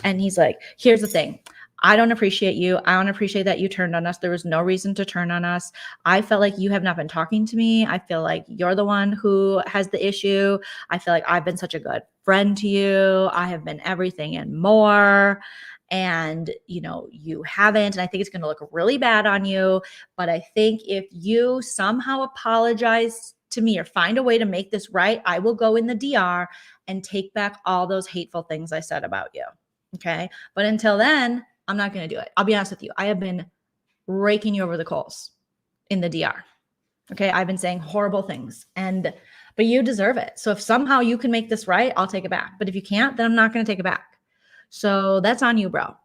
And he's like, here's the thing. I don't appreciate you. I don't appreciate that you turned on us. There was no reason to turn on us. I felt like you have not been talking to me. I feel like you're the one who has the issue. I feel like I've been such a good friend to you. I have been everything and more. And, you haven't. And I think it's going to look really bad on you. But I think if you somehow apologize to me or find a way to make this right, I will go in the DR and take back all those hateful things I said about you. Okay. But until then, I'm not going to do it. I'll be honest with you. I have been raking you over the coals in the DR. Okay. I've been saying horrible things but you deserve it. So if somehow you can make this right, I'll take it back. But if you can't, then I'm not going to take it back. So that's on you, bro.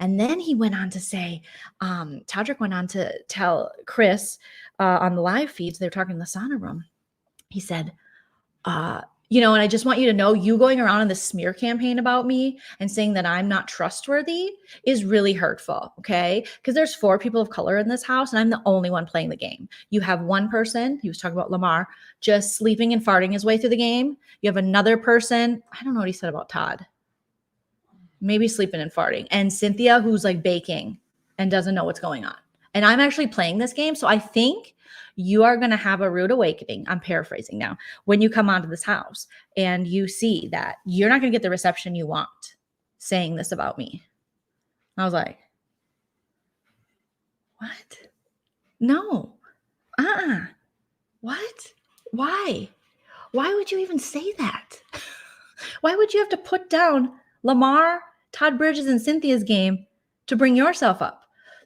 And then he went on to say, Todrick went on to tell Chris on the live feeds, they were talking in the sauna room. He said, and I just want you to know, you going around in the smear campaign about me and saying that I'm not trustworthy is really hurtful, okay? Because there's 4 people of color in this house, and I'm the only one playing the game. You have one person, he was talking about Lamar, just sleeping and farting his way through the game. You have another person, I don't know what he said about Todd. Maybe sleeping and farting. And Cynthia, who's like baking and doesn't know what's going on. And I'm actually playing this game, so I think you are going to have a rude awakening. I'm paraphrasing now. When you come onto this house and you see that you're not going to get the reception you want saying this about me. I was like, what? No. What? Why? Why would you even say that? Why would you have to put down Lamar, Todd Bridges, and Cynthia's game to bring yourself up?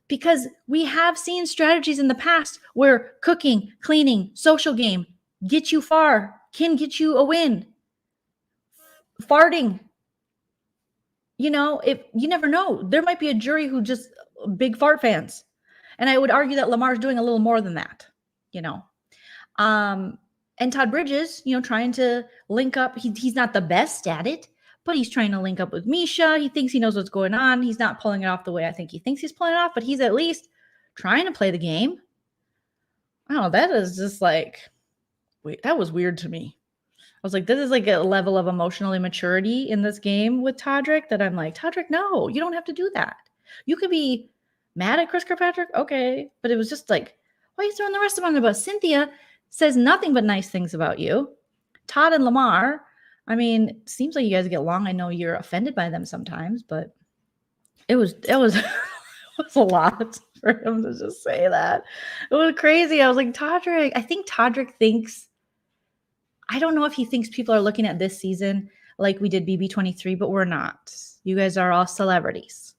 Because we have seen strategies in the past where cooking, cleaning, social game get you far, can get you a win. Farting. If you never know, there might be a jury who just big fart fans. And I would argue that Lamar's doing a little more than that, And Todd Bridges, trying to link up. He's not the best at it, but he's trying to link up with Misha. He thinks he knows what's going on. He's not pulling it off the way I think he thinks he's pulling it off, but he's at least trying to play the game. I don't know. That is just like, wait, that was weird to me. I was like, this is like a level of emotional immaturity in this game with Todrick that I'm like, Todrick, no, you don't have to do that. You could be mad at Chris Kirkpatrick, okay, but it was just like, why are you throwing the rest of them under the bus? Cynthia says nothing but nice things about you. Todd and Lamar, I mean, it seems like you guys get along. I know you're offended by them sometimes, but it was it was a lot for him to just say that. It was crazy. I was like, Todrick, I think Todrick thinks, I don't know if he thinks people are looking at this season like we did BB23, but we're not. You guys are all celebrities.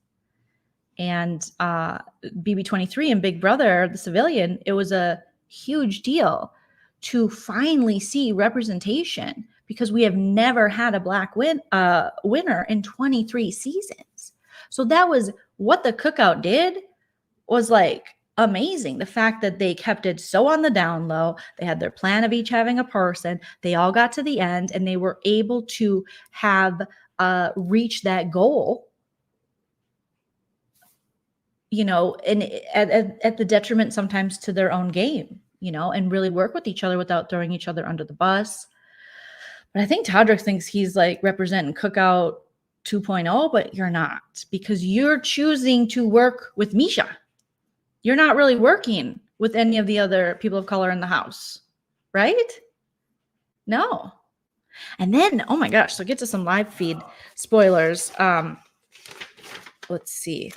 And BB23 and Big Brother, the civilian, it was a huge deal to finally see representation because we have never had a black winner in 23 seasons. So that was what the cookout did, was like amazing. The fact that they kept it so on the down low, they had their plan of each having a person, they all got to the end and they were able to have reach that goal, you know, and at the detriment sometimes to their own game, you know, and really work with each other without throwing each other under the bus. But I think Todrick thinks he's like representing Cookout 2.0, but you're not, because you're choosing to work with Misha. You're not really working with any of the other people of color in the house, right? No. And then, oh my gosh, so get to some live feed spoilers. Let's see.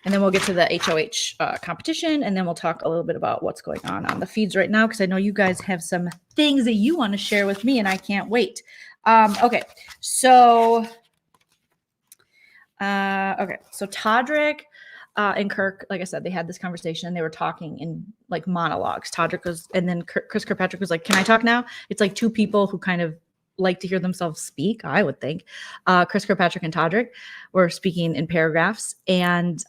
And then we'll get to the HOH competition, and then we'll talk a little bit about what's going on the feeds right now, because I know you guys have some things that you want to share with me, and I can't wait. Okay, so Todrick and Kirk, like I said, they had this conversation, and they were talking in like monologues. Todrick was, and then Chris Kirkpatrick was like, "Can I talk now?" It's like two people who kind of like to hear themselves speak, I would think. Chris Kirkpatrick and Todrick were speaking in paragraphs, and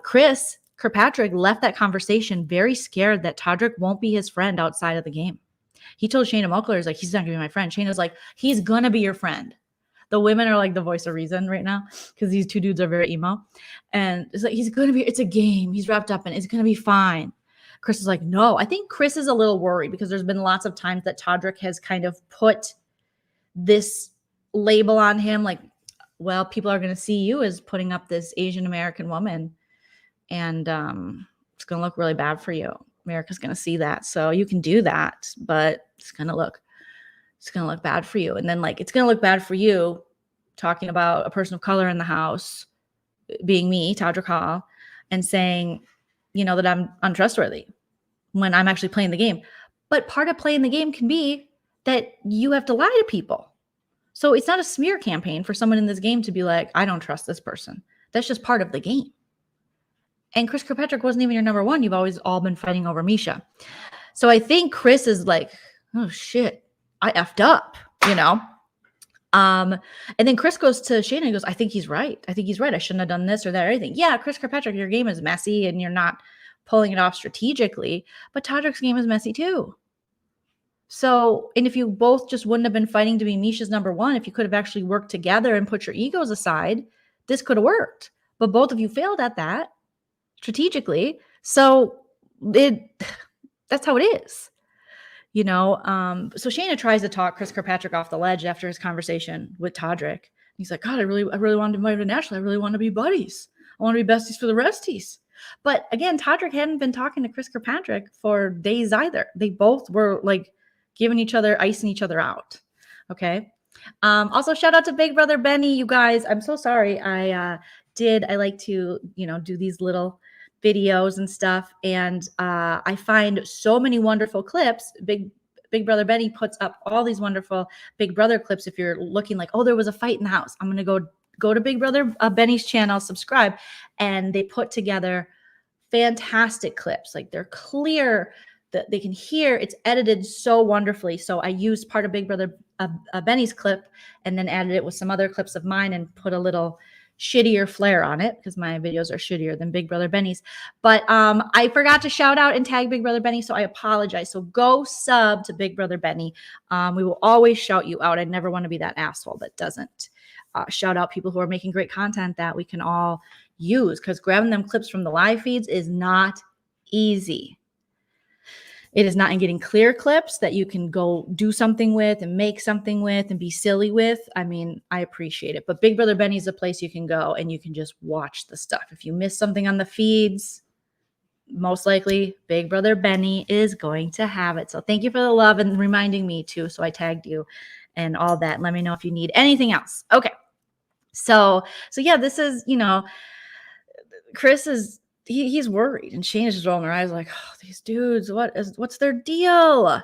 Chris Kirkpatrick left that conversation very scared that Todrick won't be his friend outside of the game. He told Shayna Moakler, he's like, he's not gonna be my friend. Shayna's like, he's gonna be your friend. The women are like the voice of reason right now because these two dudes are very emo, and it's like, he's gonna be, it's a game, he's wrapped up in it, it's gonna be fine. Chris is like, no. I think Chris is a little worried because there's been lots of times that Todrick has kind of put this label on him, like, well, people are going to see you as putting up this Asian American woman, and it's going to look really bad for you. America's going to see that, so you can do that, but it's going to look bad for you. And then, like, it's going to look bad for you talking about a person of color in the house, being me, Todrick Hall, and saying, you know, that I'm untrustworthy when I'm actually playing the game. But part of playing the game can be that you have to lie to people. So it's not a smear campaign for someone in this game to be like, I don't trust this person. That's just part of the game. And Chris Kirkpatrick wasn't even your number one. You've always all been fighting over Misha. So I think Chris is like, oh shit, I effed up, you know? And then Chris goes to Shayna and goes, I think he's right. I think he's right. I shouldn't have done this or that or anything. Yeah, Chris Kirkpatrick, your game is messy and you're not pulling it off strategically, but Todrick's game is messy too. So, and if you both just wouldn't have been fighting to be Misha's number one, if you could have actually worked together and put your egos aside, this could have worked. But both of you failed at that strategically. So that's how it is, you know? So Shayna tries to talk Chris Kirkpatrick off the ledge after his conversation with Todrick. He's like, God, I really wanted to invite him to Nashville. I really want to be buddies. I want to be besties for the resties. But again, Todrick hadn't been talking to Chris Kirkpatrick for days either. They both were like giving each other, icing each other out. Okay. Also shout out to Big Brother Benny, you guys. I'm so sorry. I like to, you know, do these little videos and stuff. And I find so many wonderful clips. Big Brother Benny puts up all these wonderful Big Brother clips. If you're looking like, oh, there was a fight in the house, I'm going to go to Big Brother Benny's channel, subscribe. And they put together fantastic clips. Like they're clear, that they can hear, it's edited so wonderfully. So I used part of Big Brother Benny's clip and then added it with some other clips of mine and put a little shittier flair on it because my videos are shittier than Big Brother Benny's. But I forgot to shout out and tag Big Brother Benny, so I apologize. So go sub to Big Brother Benny. We will always shout you out. I never want to be that asshole that doesn't. shout out people who are making great content that we can all use, because grabbing them clips from the live feeds is not easy. It is not in getting clear clips that you can go do something with and make something with and be silly with. I mean, I appreciate it. But Big Brother Benny is a place you can go and you can just watch the stuff. If you miss something on the feeds, most likely Big Brother Benny is going to have it. So thank you for the love and reminding me too. So I tagged you and all that. Let me know if you need anything else. Okay. So yeah, this is, Chris is, he's worried, and Shayna's just rolling her eyes like, oh, these dudes, what's their deal?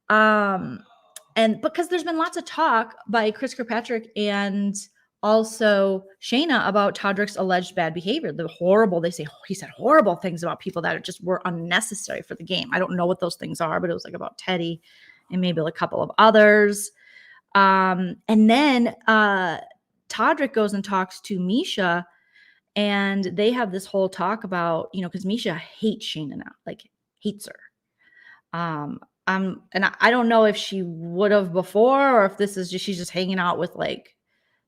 And because there's been lots of talk by Chris Kirkpatrick and also Shayna about Todrick's alleged bad behavior. They say he said horrible things about people that just were unnecessary for the game. I don't know what those things are, but it was like about Teddy and maybe a couple of others. And then Todrick goes and talks to Misha, and they have this whole talk about, because Misha hates Shayna now, like hates her. And I don't know if she would have before, or if this is just, she's just hanging out with like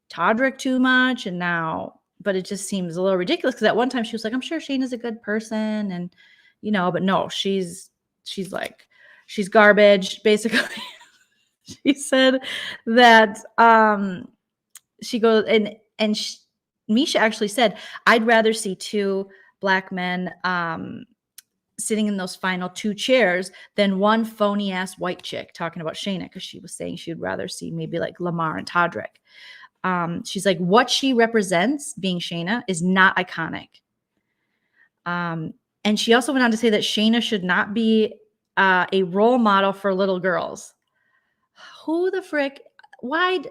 Todrick too much. And now, but it just seems a little ridiculous, because at one time she was like, I'm sure Shayna's a good person. And, but no, she's like, she's garbage, basically. She said that, she goes and Misha actually said, I'd rather see two black men sitting in those final two chairs than one phony ass white chick talking about Shayna, because she was saying she would rather see maybe like Lamar and Todrick. She's like, what she represents, being Shayna, is not iconic. And she also went on to say that Shayna should not be a role model for little girls. Who the frick? Why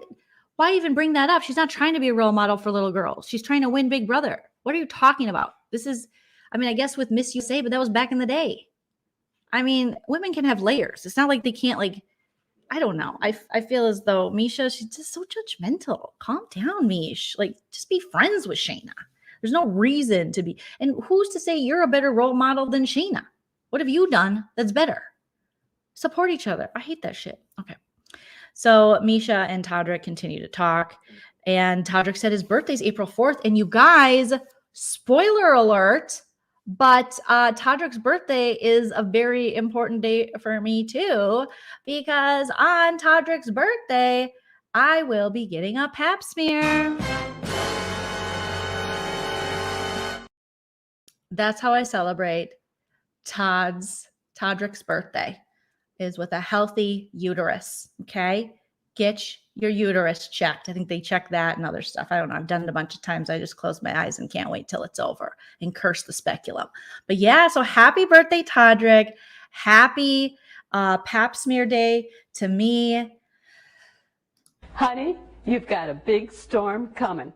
even bring that up? She's not trying to be a role model for little girls. She's trying to win Big Brother. What are you talking about? This is, I guess with Miss USA, but that was back in the day. Women can have layers. It's not like they can't, like, I don't know. I feel as though Misha, she's just so judgmental. Calm down, Mish. Like, just be friends with Shayna. There's no reason to be. And who's to say you're a better role model than Shayna? What have you done that's better? Support each other. I hate that shit. Okay. So Misha and Todrick continue to talk, and Todrick said his birthday's April 4th. And you guys, spoiler alert, but Todrick's birthday is a very important day for me too, because on Todrick's birthday, I will be getting a pap smear. That's how I celebrate Todrick's birthday, is with a healthy uterus. Okay. Get your uterus checked. I think they check that and other stuff. I don't know. I've done it a bunch of times. I just close my eyes and can't wait till it's over and curse the speculum. But yeah, so happy birthday, Todrick. Happy pap smear day to me. Honey, you've got a big storm coming.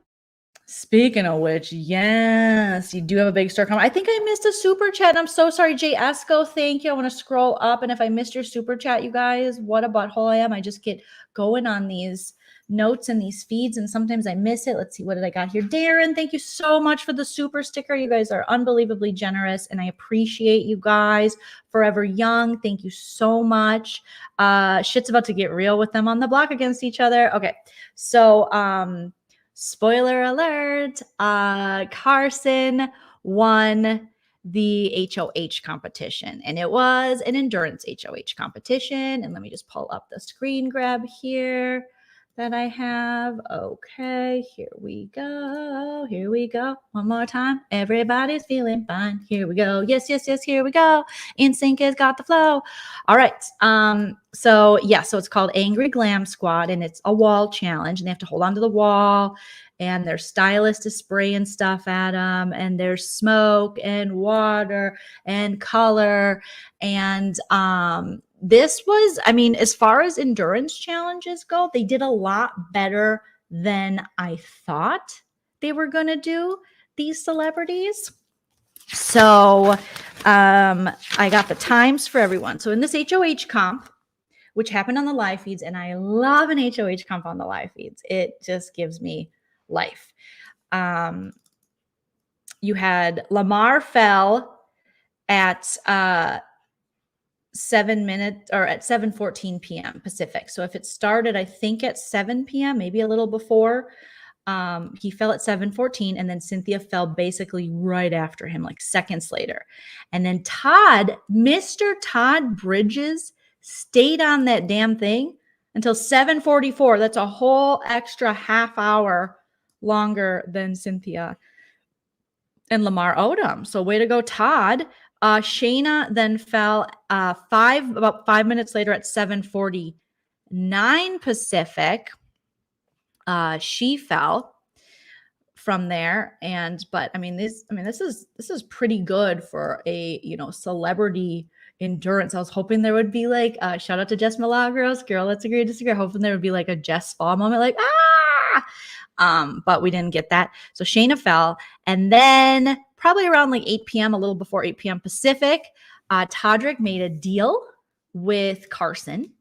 Speaking of which, yes, you do have a big store coming. I think I missed a super chat, and I'm so sorry, Jay Esco. Thank you. I want to scroll up, and if I missed your super chat, you guys, what a butthole I am. I just get going on these notes and these feeds, and sometimes I miss it. Let's see, what did I got here? Darren, thank you so much for the super sticker. You guys are unbelievably generous, and I appreciate you guys. Forever Young, thank you so much. Shit's about to get real with them on the block against each other. Okay, so spoiler alert, Carson won the HOH competition, and it was an endurance HOH competition. And let me just pull up the screen grab here that I have. Okay, here we go. Here we go. One more time. Everybody's feeling fine. Here we go. Yes, yes, yes. Here we go. NSYNC has got the flow. All right. So it's called Angry Glam Squad, and it's a wall challenge, and they have to hold on to the wall, and their stylist is spraying stuff at them, and there's smoke and water and color. And this was, as far as endurance challenges go, they did a lot better than I thought they were going to do, these celebrities. So I got the times for everyone. So in this HOH comp, which happened on the live feeds, and I love an HOH comp on the live feeds. It just gives me life. You had Lamar fell at 7:14 p.m. Pacific. So if it started, I think at 7 p.m., maybe a little before, He fell at 7:14, and then Cynthia fell basically right after him, like seconds later. And then Mr. Todd Bridges, stayed on that damn thing until 7:44. That's a whole extra half hour longer than Cynthia and Lamar Odom. So way to go, Todd. Shayna then fell about 5 minutes later at 7:49 Pacific. She fell from there, but I mean this is pretty good for a celebrity endurance. I was hoping there would be like shout out to Jess Milagros, girl, let's agree to disagree. Hoping there would be like a Jess fall moment, like but we didn't get that. So Shayna fell, and then probably around like 8 p.m., a little before 8 p.m. Pacific, Todrick made a deal with Carson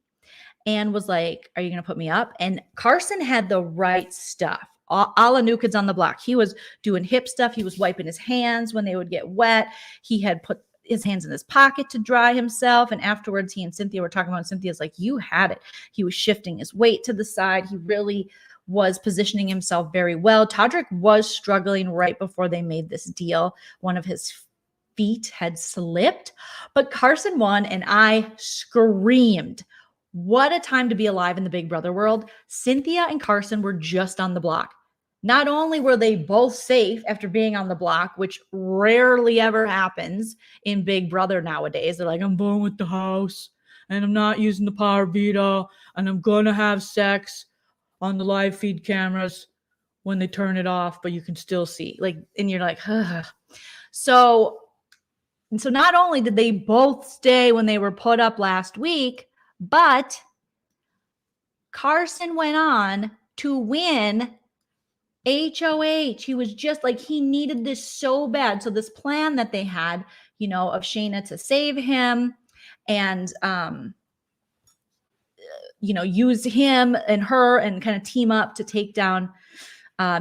and was like, "Are you going to put me up?" And Carson had the right stuff. A la New Kids on the Block. He was doing hip stuff. He was wiping his hands when they would get wet. He had put his hands in his pocket to dry himself. And afterwards, he and Cynthia were talking about, and Cynthia's like, "You had it." He was shifting his weight to the side. He really was positioning himself very well. Todrick was struggling right before they made this deal. One of his feet had slipped, but Carson won, and I screamed. What a time to be alive in the Big Brother world. Cynthia and Carson were just on the block. Not only were they both safe after being on the block, which rarely ever happens in Big Brother nowadays. They're like, "I'm going with the house, and I'm not using the power veto, and I'm going to have sex on the live feed cameras when they turn it off, but you can still see." Like, and you're like, ugh. So not only did they both stay when they were put up last week, but Carson went on to win HOH. He was just like, he needed this so bad. So this plan that they had, of Shayna to save him and, use him and her and kind of team up to take down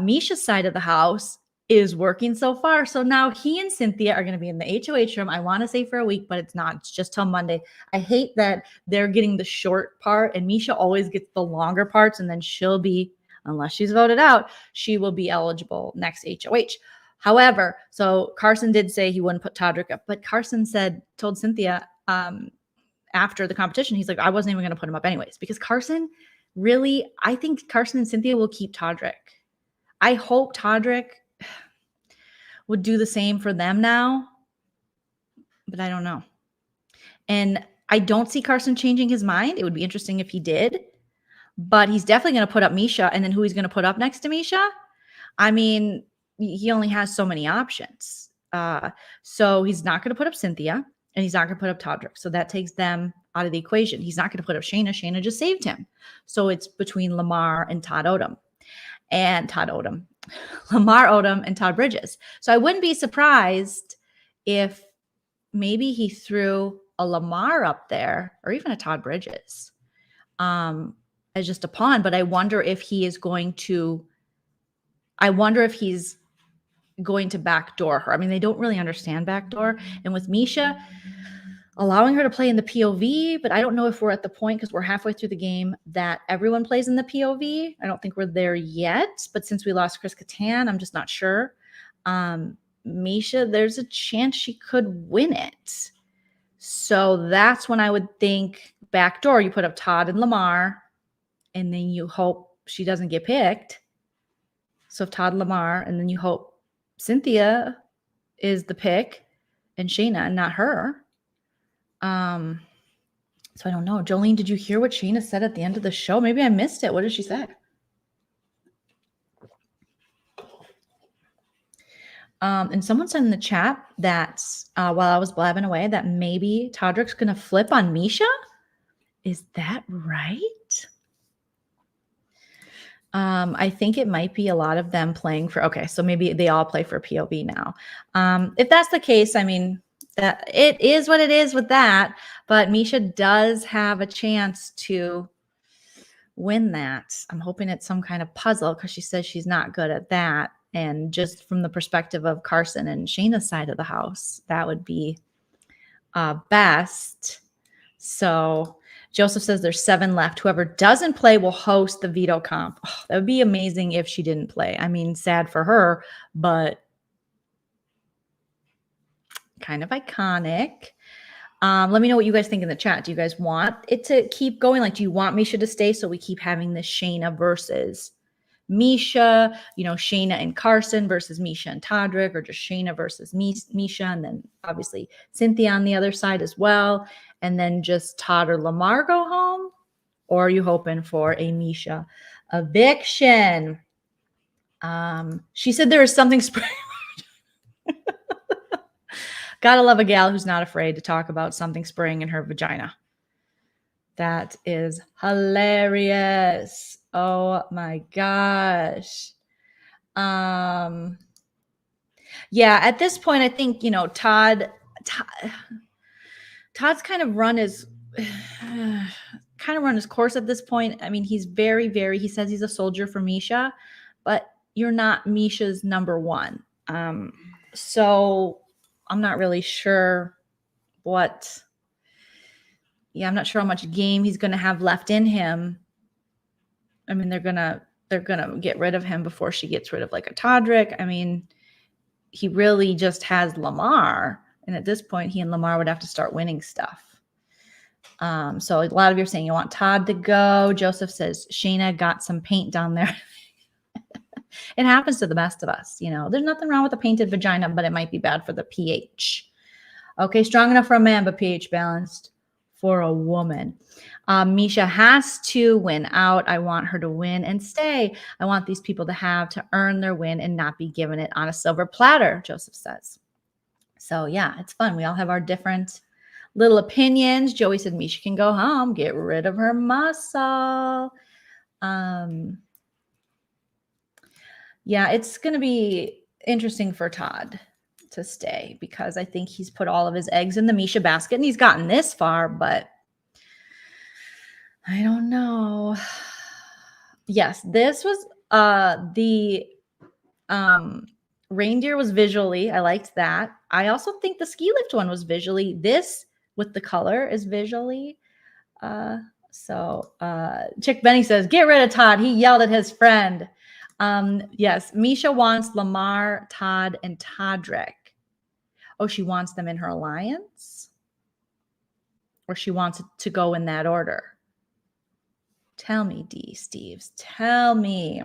Misha's side of the house is working so far. So now he and Cynthia are going to be in the HOH room. I want to say for a week, but it's not. It's just till Monday. I hate that they're getting the short part, and Misha always gets the longer parts, and then she'll be, unless she's voted out, she will be eligible next HOH. However, so Carson did say he wouldn't put Todrick up, but Carson told Cynthia after the competition, he's like, "I wasn't even going to put him up anyways," because Carson really, I think Carson and Cynthia will keep Todrick. I hope Todrick would do the same for them now, but I don't know. And I don't see Carson changing his mind. It would be interesting if he did, but he's definitely going to put up Misha. And then who he's going to put up next to Misha? I mean, he only has so many options. So he's not going to put up Cynthia, and he's not going to put up Todrick. So that takes them out of the equation. He's not going to put up Shayna. Shayna just saved him. So it's between Lamar and Lamar Odom and Todd Bridges. So I wouldn't be surprised if maybe he threw a Lamar up there or even a Todd Bridges as just a pawn. But I wonder if he's going to backdoor her. I mean, they don't really understand backdoor. And with Misha, allowing her to play in the POV, but I don't know if we're at the point, because we're halfway through the game, that everyone plays in the POV. I don't think we're there yet, but since we lost Chris Kattan, I'm just not sure. Misha, there's a chance she could win it. So that's when I would think backdoor, you put up Todd and Lamar, and then you hope she doesn't get picked. So if Todd, Lamar, and then you hope Cynthia is the pick and Shayna and not her. So I don't know. Joleen, did you hear what Shayna said at the end of the show? Maybe I missed it. What did she say? And someone said in the chat that while I was blabbing away that maybe Todrick's going to flip on Misha. Is that right? I think it might be a lot of them playing for, okay, so maybe they all play for POV now. If that's the case, I mean, that it is what it is with that, but Misha does have a chance to win that. I'm hoping it's some kind of puzzle, because she says she's not good at that. And just from the perspective of Carson and Shayna's side of the house, that would be best. So Joseph says there's 7 left. Whoever doesn't play will host the veto comp. Oh, that would be amazing if she didn't play. I mean, sad for her, but kind of iconic. Let me know what you guys think in the chat. Do you guys want it to keep going? Like, do you want Misha to stay so we keep having this Shayna versus Misha, you know, Shayna and Carson versus Misha and Todrick, or just Shayna versus Misha, and then obviously Cynthia on the other side as well, and then just Todd or Lamar go home? Or are you hoping for a Misha eviction? She said there is something Gotta love a gal who's not afraid to talk about something spraying in her vagina. That is hilarious. Oh my gosh. Yeah, at this point, I think, you know, Todd's kind of run his course at this point. I mean, he's very, he says he's a soldier for Misha, but you're not Misha's number one. So I'm not really sure I'm not sure how much game he's going to have left in him. I mean, they're going to get rid of him before she gets rid of like a Todrick. I mean, he really just has Lamar. And at this point, he and Lamar would have to start winning stuff. So a lot of you are saying you want Todd to go. Joseph says Shayna got some paint down there. It happens to the best of us. You know, there's nothing wrong with a painted vagina, but it might be bad for the pH. Okay, strong enough for a man, but pH balanced for a woman. Misha has to win out. I want her to win and stay. I want these people to earn their win and not be given it on a silver platter, Joseph says. So yeah, it's fun. We all have our different little opinions. Joey said Misha can go home, get rid of her muscle. Yeah, it's going to be interesting for Todd to stay because I think he's put all of his eggs in the Misha basket and he's gotten this far, but I don't know. Yes, this was the reindeer was visually, I liked that. I also think the ski lift one was visually. This with the color is visually. Chick Benny says, get rid of Todd. He yelled at his friend. Yes, Misha wants Lamar, Todd, and Todrick. Oh, she wants them in her alliance? Or she wants it to go in that order? Tell me, D. Steves. Tell me.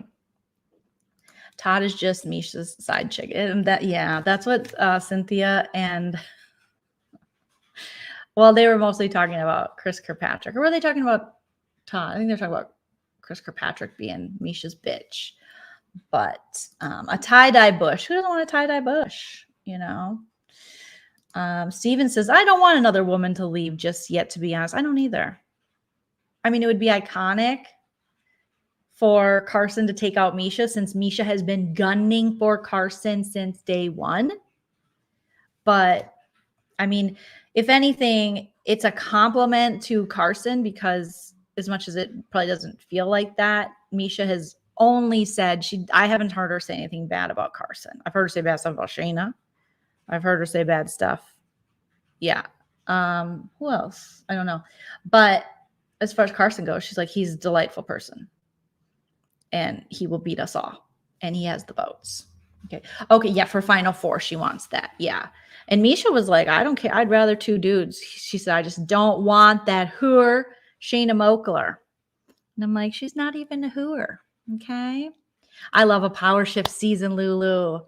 Todd is just Misha's side chick. And that's what Cynthia and... Well, they were mostly talking about Chris Kirkpatrick. Or were they talking about Todd? I think they're talking about Chris Kirkpatrick being Misha's bitch. But a tie-dye bush. Who doesn't want a tie-dye bush? You know? Steven says, I don't want another woman to leave just yet, to be honest. I don't either. I mean, it would be iconic for Carson to take out Misha since Misha has been gunning for Carson since day one. But, I mean, if anything, it's a compliment to Carson because as much as it probably doesn't feel like that, Misha has only said I haven't heard her say anything bad about Carson. I've heard her say bad stuff about Shayna. I've heard her say bad stuff. Yeah. Who else? I don't know. But as far as Carson goes, she's like, he's a delightful person. And he will beat us all. And he has the votes. Okay. Yeah. For Final Four, she wants that. Yeah. And Misha was like, I don't care. I'd rather 2 dudes. She said, I just don't want that hooer, Shayna Moakler. And I'm like, she's not even a hooer. Okay. I love a power shift season, Lulu.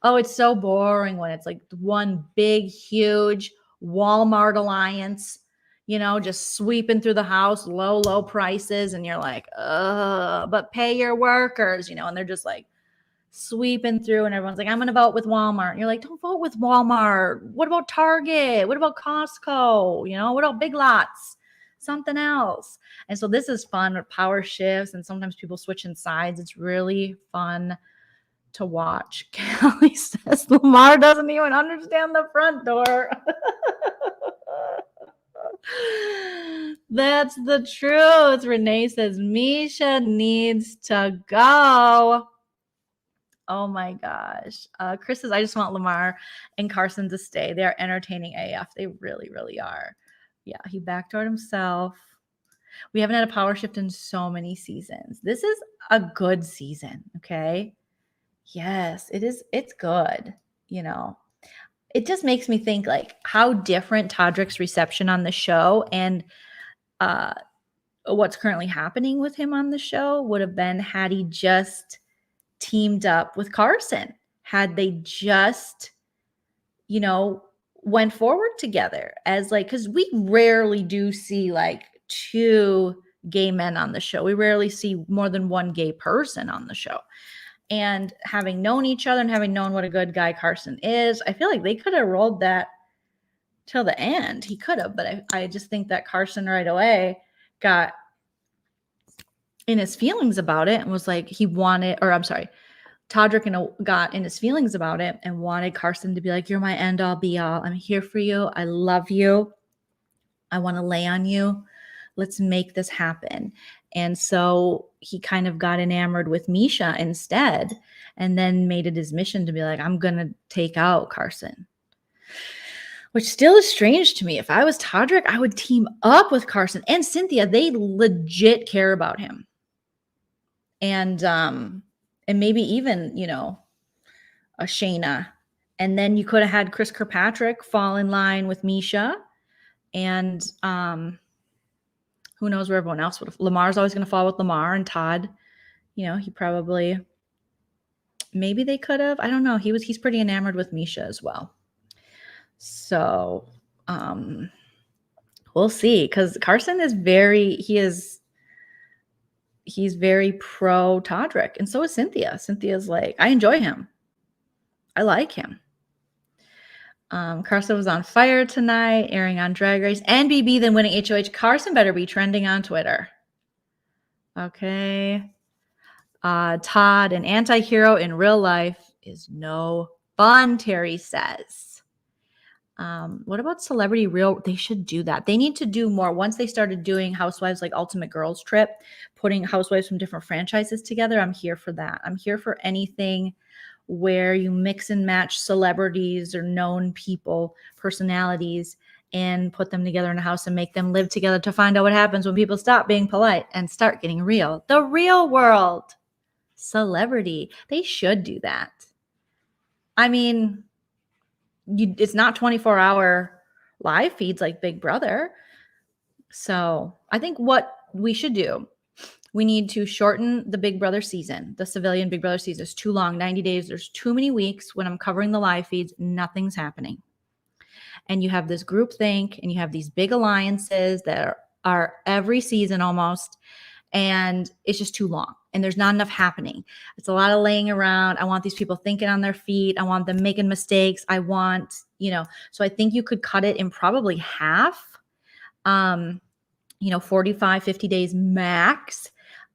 Oh, it's so boring when it's like one big, huge Walmart alliance, you know, just sweeping through the house, low prices. And you're like, but pay your workers, you know, and they're just like sweeping through and everyone's like, I'm going to vote with Walmart. And you're like, don't vote with Walmart. What about Target? What about Costco? You know, what about Big Lots? Something else. And so this is fun with power shifts and sometimes people switching sides. It's really fun to watch. Callie says Lamar doesn't even understand the front door. That's the truth. Renee says Misha needs to go. Oh my gosh. Chris says, I just want Lamar and Carson to stay. They're entertaining AF. They really, really are. Yeah, he backdoored himself. We haven't had a power shift in so many seasons. This is a good season, okay? Yes, it is. It's good, you know. It just makes me think like how different Todrick's reception on the show and what's currently happening with him on the show would have been had he just teamed up with Carson, had they just, you know, went forward together as like, because we rarely do see like two gay men on the show. We rarely see more than one gay person on the show. And having known each other and having known what a good guy Carson is, I feel like they could have rolled that till the end. He could have, but I just think that Carson right away got in his feelings about it and was like, he wanted, or I'm sorry, Todrick got in his feelings about it and wanted Carson to be like, you're my end all be all. I'm here for you. I love you. I want to lay on you. Let's make this happen. And so he kind of got enamored with Misha instead, and then made it his mission to be like, I'm going to take out Carson. Which still is strange to me. If I was Todrick, I would team up with Carson and Cynthia. They legit care about him. And maybe even, you know, a Shayna. And then you could have had Chris Kirkpatrick fall in line with Misha. And who knows where everyone else would have. Lamar's always going to fall with Lamar, and Todd, you know, he probably, maybe they could have. I don't know. He's pretty enamored with Misha as well. So we'll see, because Carson is he's very pro Todrick, and so is Cynthia. Cynthia's like, I enjoy him. I like him. Carson was on fire tonight, airing on Drag Race, and BB then winning HOH. Carson better be trending on Twitter. Okay. Todd, an anti-hero in real life is no fun, Terry says. What about Celebrity Real? They should do that. They need to do more. Once they started doing Housewives like Ultimate Girls Trip, putting housewives from different franchises together, I'm here for that. I'm here for anything where you mix and match celebrities or known people, personalities, and put them together in a house and make them live together to find out what happens when people stop being polite and start getting real. The real world. Celebrity. They should do that. I mean, it's not 24-hour live feeds like Big Brother. So I think what we should do, we need to shorten the Big Brother season. The civilian Big Brother season is too long, 90 days. There's too many weeks when I'm covering the live feeds, nothing's happening. And you have this group think, and you have these big alliances that are every season almost, and it's just too long. And there's not enough happening. It's a lot of laying around. I want these people thinking on their feet. I want them making mistakes. I want, you know, so I think you could cut it in probably half, 45, 50 days max.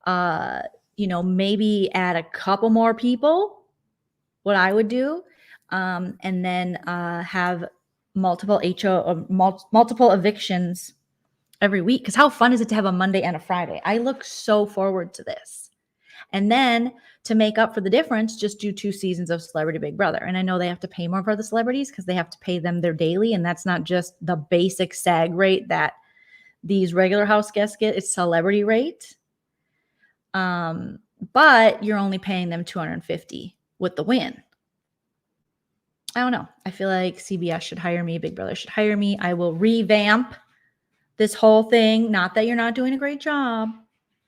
Maybe add a couple more people, what I would do, and then have multiple multiple evictions every week. Because how fun is it to have a Monday and a Friday? I look so forward to this. And then to make up for the difference, just do 2 seasons of Celebrity Big Brother. And I know they have to pay more for the celebrities because they have to pay them their daily. And that's not just the basic SAG rate that these regular house guests get. It's celebrity rate. But you're only paying them $250 with the win. I don't know. I feel like CBS should hire me. Big Brother should hire me. I will revamp this whole thing. Not that you're not doing a great job,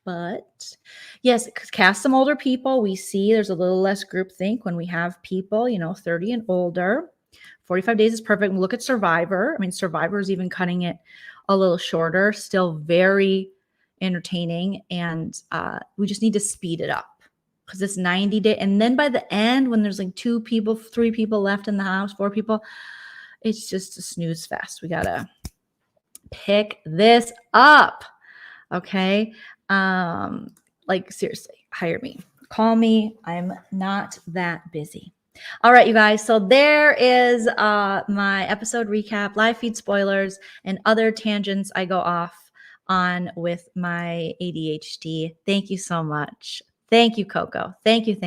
but yes, cast some older people. We see there's a little less groupthink when we have people, 30 and older. 45 days is perfect. Look at Survivor. I mean, Survivor is even cutting it a little shorter, still very entertaining. And we just need to speed it up because it's 90 days. And then by the end, when there's like 2 people, 3 people left in the house, 4 people, it's just a snooze fest. We got to pick this up. Okay. Seriously, hire me, call me. I'm not that busy. All right, you guys. So there is my episode recap, live feed spoilers, and other tangents I go off on with my ADHD. Thank you so much. Thank you, Coco. Thank you.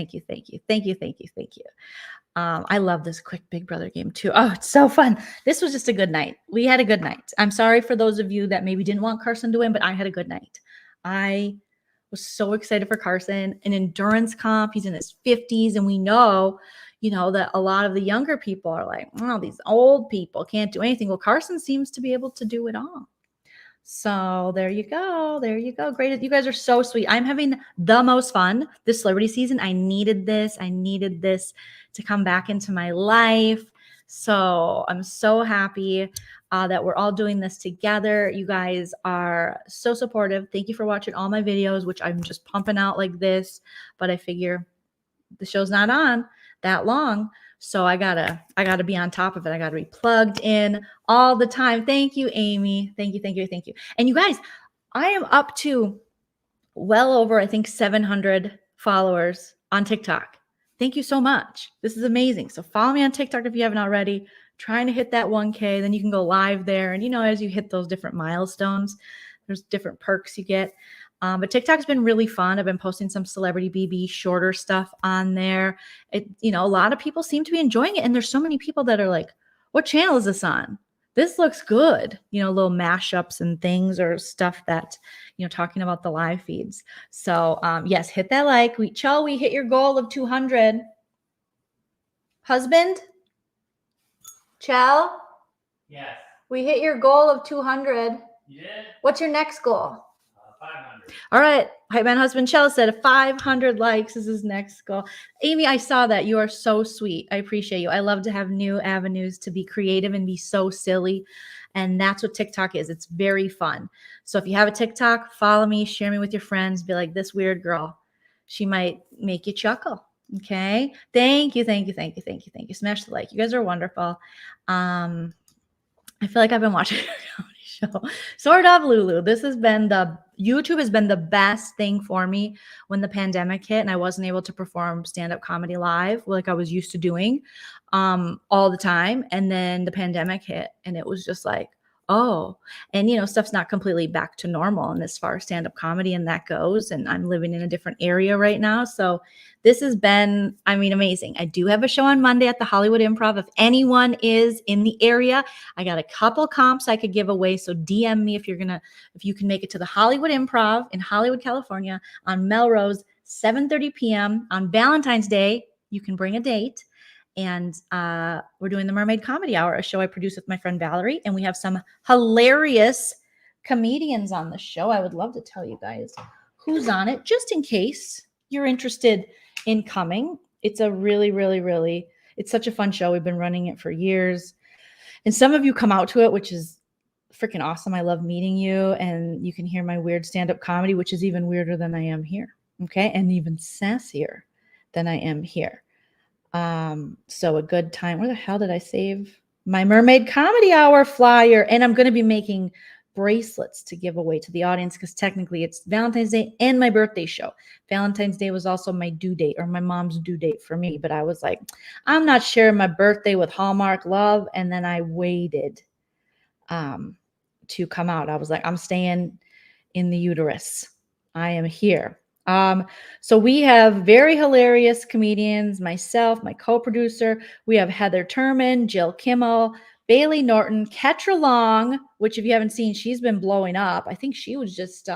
I love this quick Big Brother game too. Oh, it's so fun. This was just a good night. We had a good night. I'm sorry for those of you that maybe didn't want Carson to win, but I had a good night. I was so excited for Carson, an endurance comp. He's in his 50s, and we know, that a lot of the younger people are like, oh, these old people can't do anything. Well, Carson seems to be able to do it all. So there you go. There you go. Great. You guys are so sweet. I'm having the most fun this celebrity season. I needed this. I needed this to come back into my life. So I'm so happy that we're all doing this together. You guys are so supportive. Thank you for watching all my videos, which I'm just pumping out like this. But I figure the show's not on that long. So I gotta be on top of it. I gotta be plugged in all the time. Thank you, Amy. Thank you, thank you, thank you. And you guys, I am up to well over, I think, 700 followers on TikTok. Thank you so much. This is amazing. So follow me on TikTok if you haven't already. Trying to hit that 1K. Then you can go live there. And as you hit those different milestones, there's different perks you get. But TikTok's been really fun. I've been posting some celebrity BB shorter stuff on there. A lot of people seem to be enjoying it. And there's so many people that are like, what channel is this on? This looks good. Little mashups and things or stuff that, talking about the live feeds. So yes, hit that like. We hit your goal of 200. Husband? Chell? Yes. We hit your goal of 200. You did? What's your next goal? 500. All right. Hype Man Husband Chell said 500 likes is his next goal. Amy, I saw that. You are so sweet. I appreciate you. I love to have new avenues to be creative and be so silly. And that's what TikTok is. It's very fun. So if you have a TikTok, follow me, share me with your friends. Be like, this weird girl. She might make you chuckle. Okay. Thank you. Thank you. Thank you. Thank you. Thank you. Smash the like. You guys are wonderful. I feel like I've been watching a comedy show. Sort of, Lulu. YouTube has been the best thing for me when the pandemic hit and I wasn't able to perform stand-up comedy live like I was used to doing all the time. And then the pandemic hit and it was just like, oh, and stuff's not completely back to normal and as far as stand-up comedy and that goes. And I'm living in a different area right now. So this has been, amazing. I do have a show on Monday at the Hollywood Improv. If anyone is in the area, I got a couple comps I could give away. So DM me if you can make it to the Hollywood Improv in Hollywood, California on Melrose, 7:30 p.m. on Valentine's Day. You can bring a date. And we're doing the Mermaid Comedy Hour, a show I produce with my friend Valerie. And we have some hilarious comedians on the show. I would love to tell you guys who's on it, just in case you're interested in coming. It's a really, really, really, it's such a fun show. We've been running it for years. And some of you come out to it, which is freaking awesome. I love meeting you. And you can hear my weird stand-up comedy, which is even weirder than I am here. Okay. And even sassier than I am here. So a good time. Where the hell did I save my Mermaid Comedy Hour flyer? And I'm going to be making bracelets to give away to the audience because technically it's Valentine's Day and my birthday show. Valentine's Day was also my due date or my mom's due date for me. But I was like, I'm not sharing my birthday with Hallmark Love. And then I waited to come out. I was like, I'm staying in the uterus. I am here. So we have very hilarious comedians, myself, my co-producer. We have Heather Turman, Jill Kimmel, Bailey Norton, Ketra Long, which if you haven't seen, she's been blowing up. I think she was just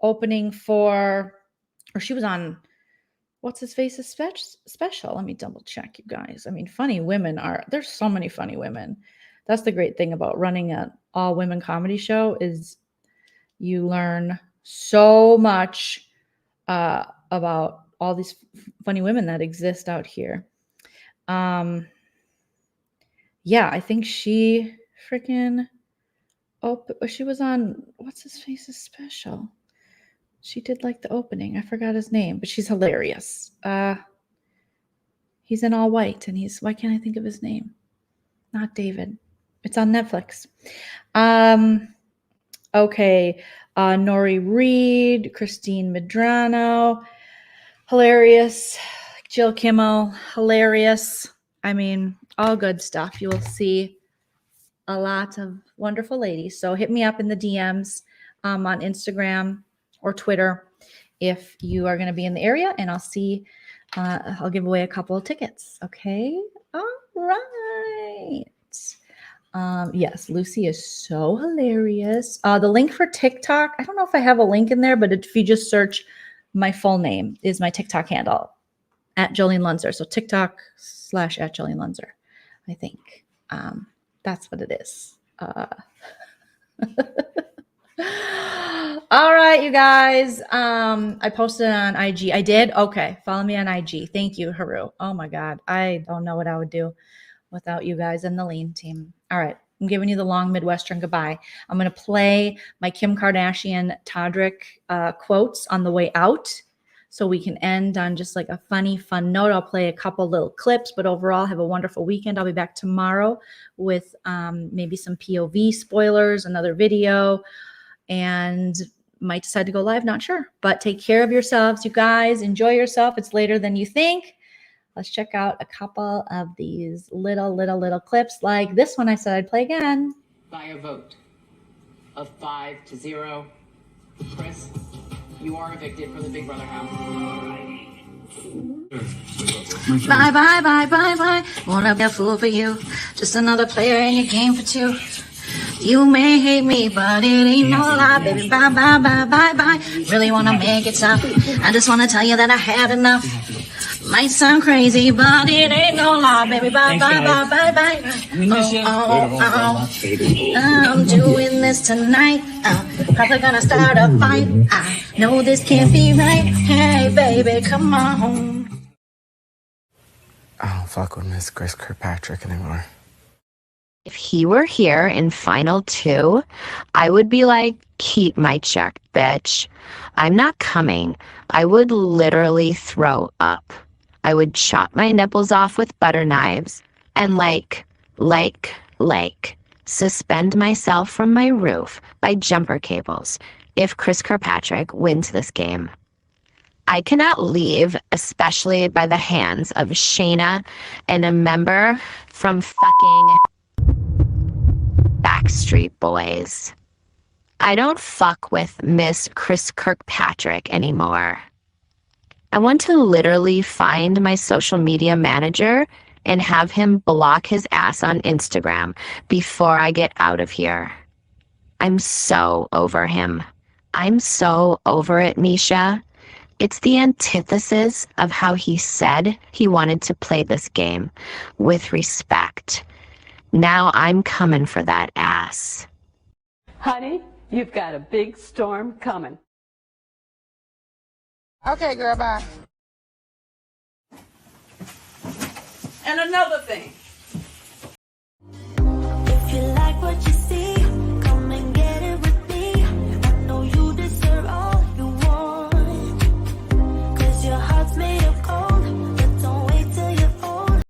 opening for, or she was on What's His Face's special. Let me double check, you guys. Funny women there's so many funny women. That's the great thing about running an all-women comedy show is you learn so much about all these funny women that exist out here. Yeah, I think she freaking she was on What's His Face's special. She did like the opening. I forgot his name, but she's hilarious. He's in all white and why can't I think of his name? Not David. It's on Netflix. Okay. Nori Reed, Christine Medrano, hilarious. Jill Kimmel, hilarious. All good stuff. You will see a lot of wonderful ladies. So hit me up in the DMs on Instagram or Twitter if you are going to be in the area, and I'll see I'll give away a couple of tickets. Okay. All right. Yes, Lucy is so hilarious. The link for TikTok, I don't know if I have a link in there, but if you just search my full name is my TikTok handle at Joleen Lunzer. So TikTok / at Joleen Lunzer, I think. That's what it is. All right, you guys. I posted on IG. I did? Okay. Follow me on IG. Thank you, Haru. Oh my God. I don't know what I would do without you guys and the Leen team. All right. I'm giving you the long Midwestern goodbye. I'm going to play my Kim Kardashian Todrick quotes on the way out so we can end on just like a funny, fun note. I'll play a couple little clips, but overall, have a wonderful weekend. I'll be back tomorrow with maybe some POV spoilers, another video, and might decide to go live. Not sure, but take care of yourselves, you guys. Enjoy yourself. It's later than you think. Let's check out a couple of these little clips like this one I said I'd play again. By a vote of 5-0, Chris, you are evicted from the Big Brother house. Bye, bye, bye, bye, bye. Wanna be a fool for you. Just another player in your game for two. You may hate me, but it ain't no lie, baby. Bye, bye, bye, bye, bye. Really wanna make it tough. I just wanna tell you that I had enough. Might sound crazy, but it ain't no lie, baby. Bye, bye, bye, bye, bye. I'm doing this tonight. Probably gonna start a fight. I know this can't be right. Hey, baby, come on. I don't fuck with Miss Chris Kirkpatrick anymore. If he were here in final 2, I would be like, keep my check, bitch. I'm not coming. I would literally throw up. I would chop my nipples off with butter knives and suspend myself from my roof by jumper cables if Chris Kirkpatrick wins this game. I cannot leave, especially by the hands of Shayna and a member from fucking Backstreet Boys. I don't fuck with Miss Chris Kirkpatrick anymore. I want to literally find my social media manager and have him block his ass on Instagram before I get out of here. I'm so over him. I'm so over it, Misha. It's the antithesis of how he said he wanted to play this game, with respect. Now I'm coming for that ass. Honey, you've got a big storm coming. Okay, girl, bye. And another thing.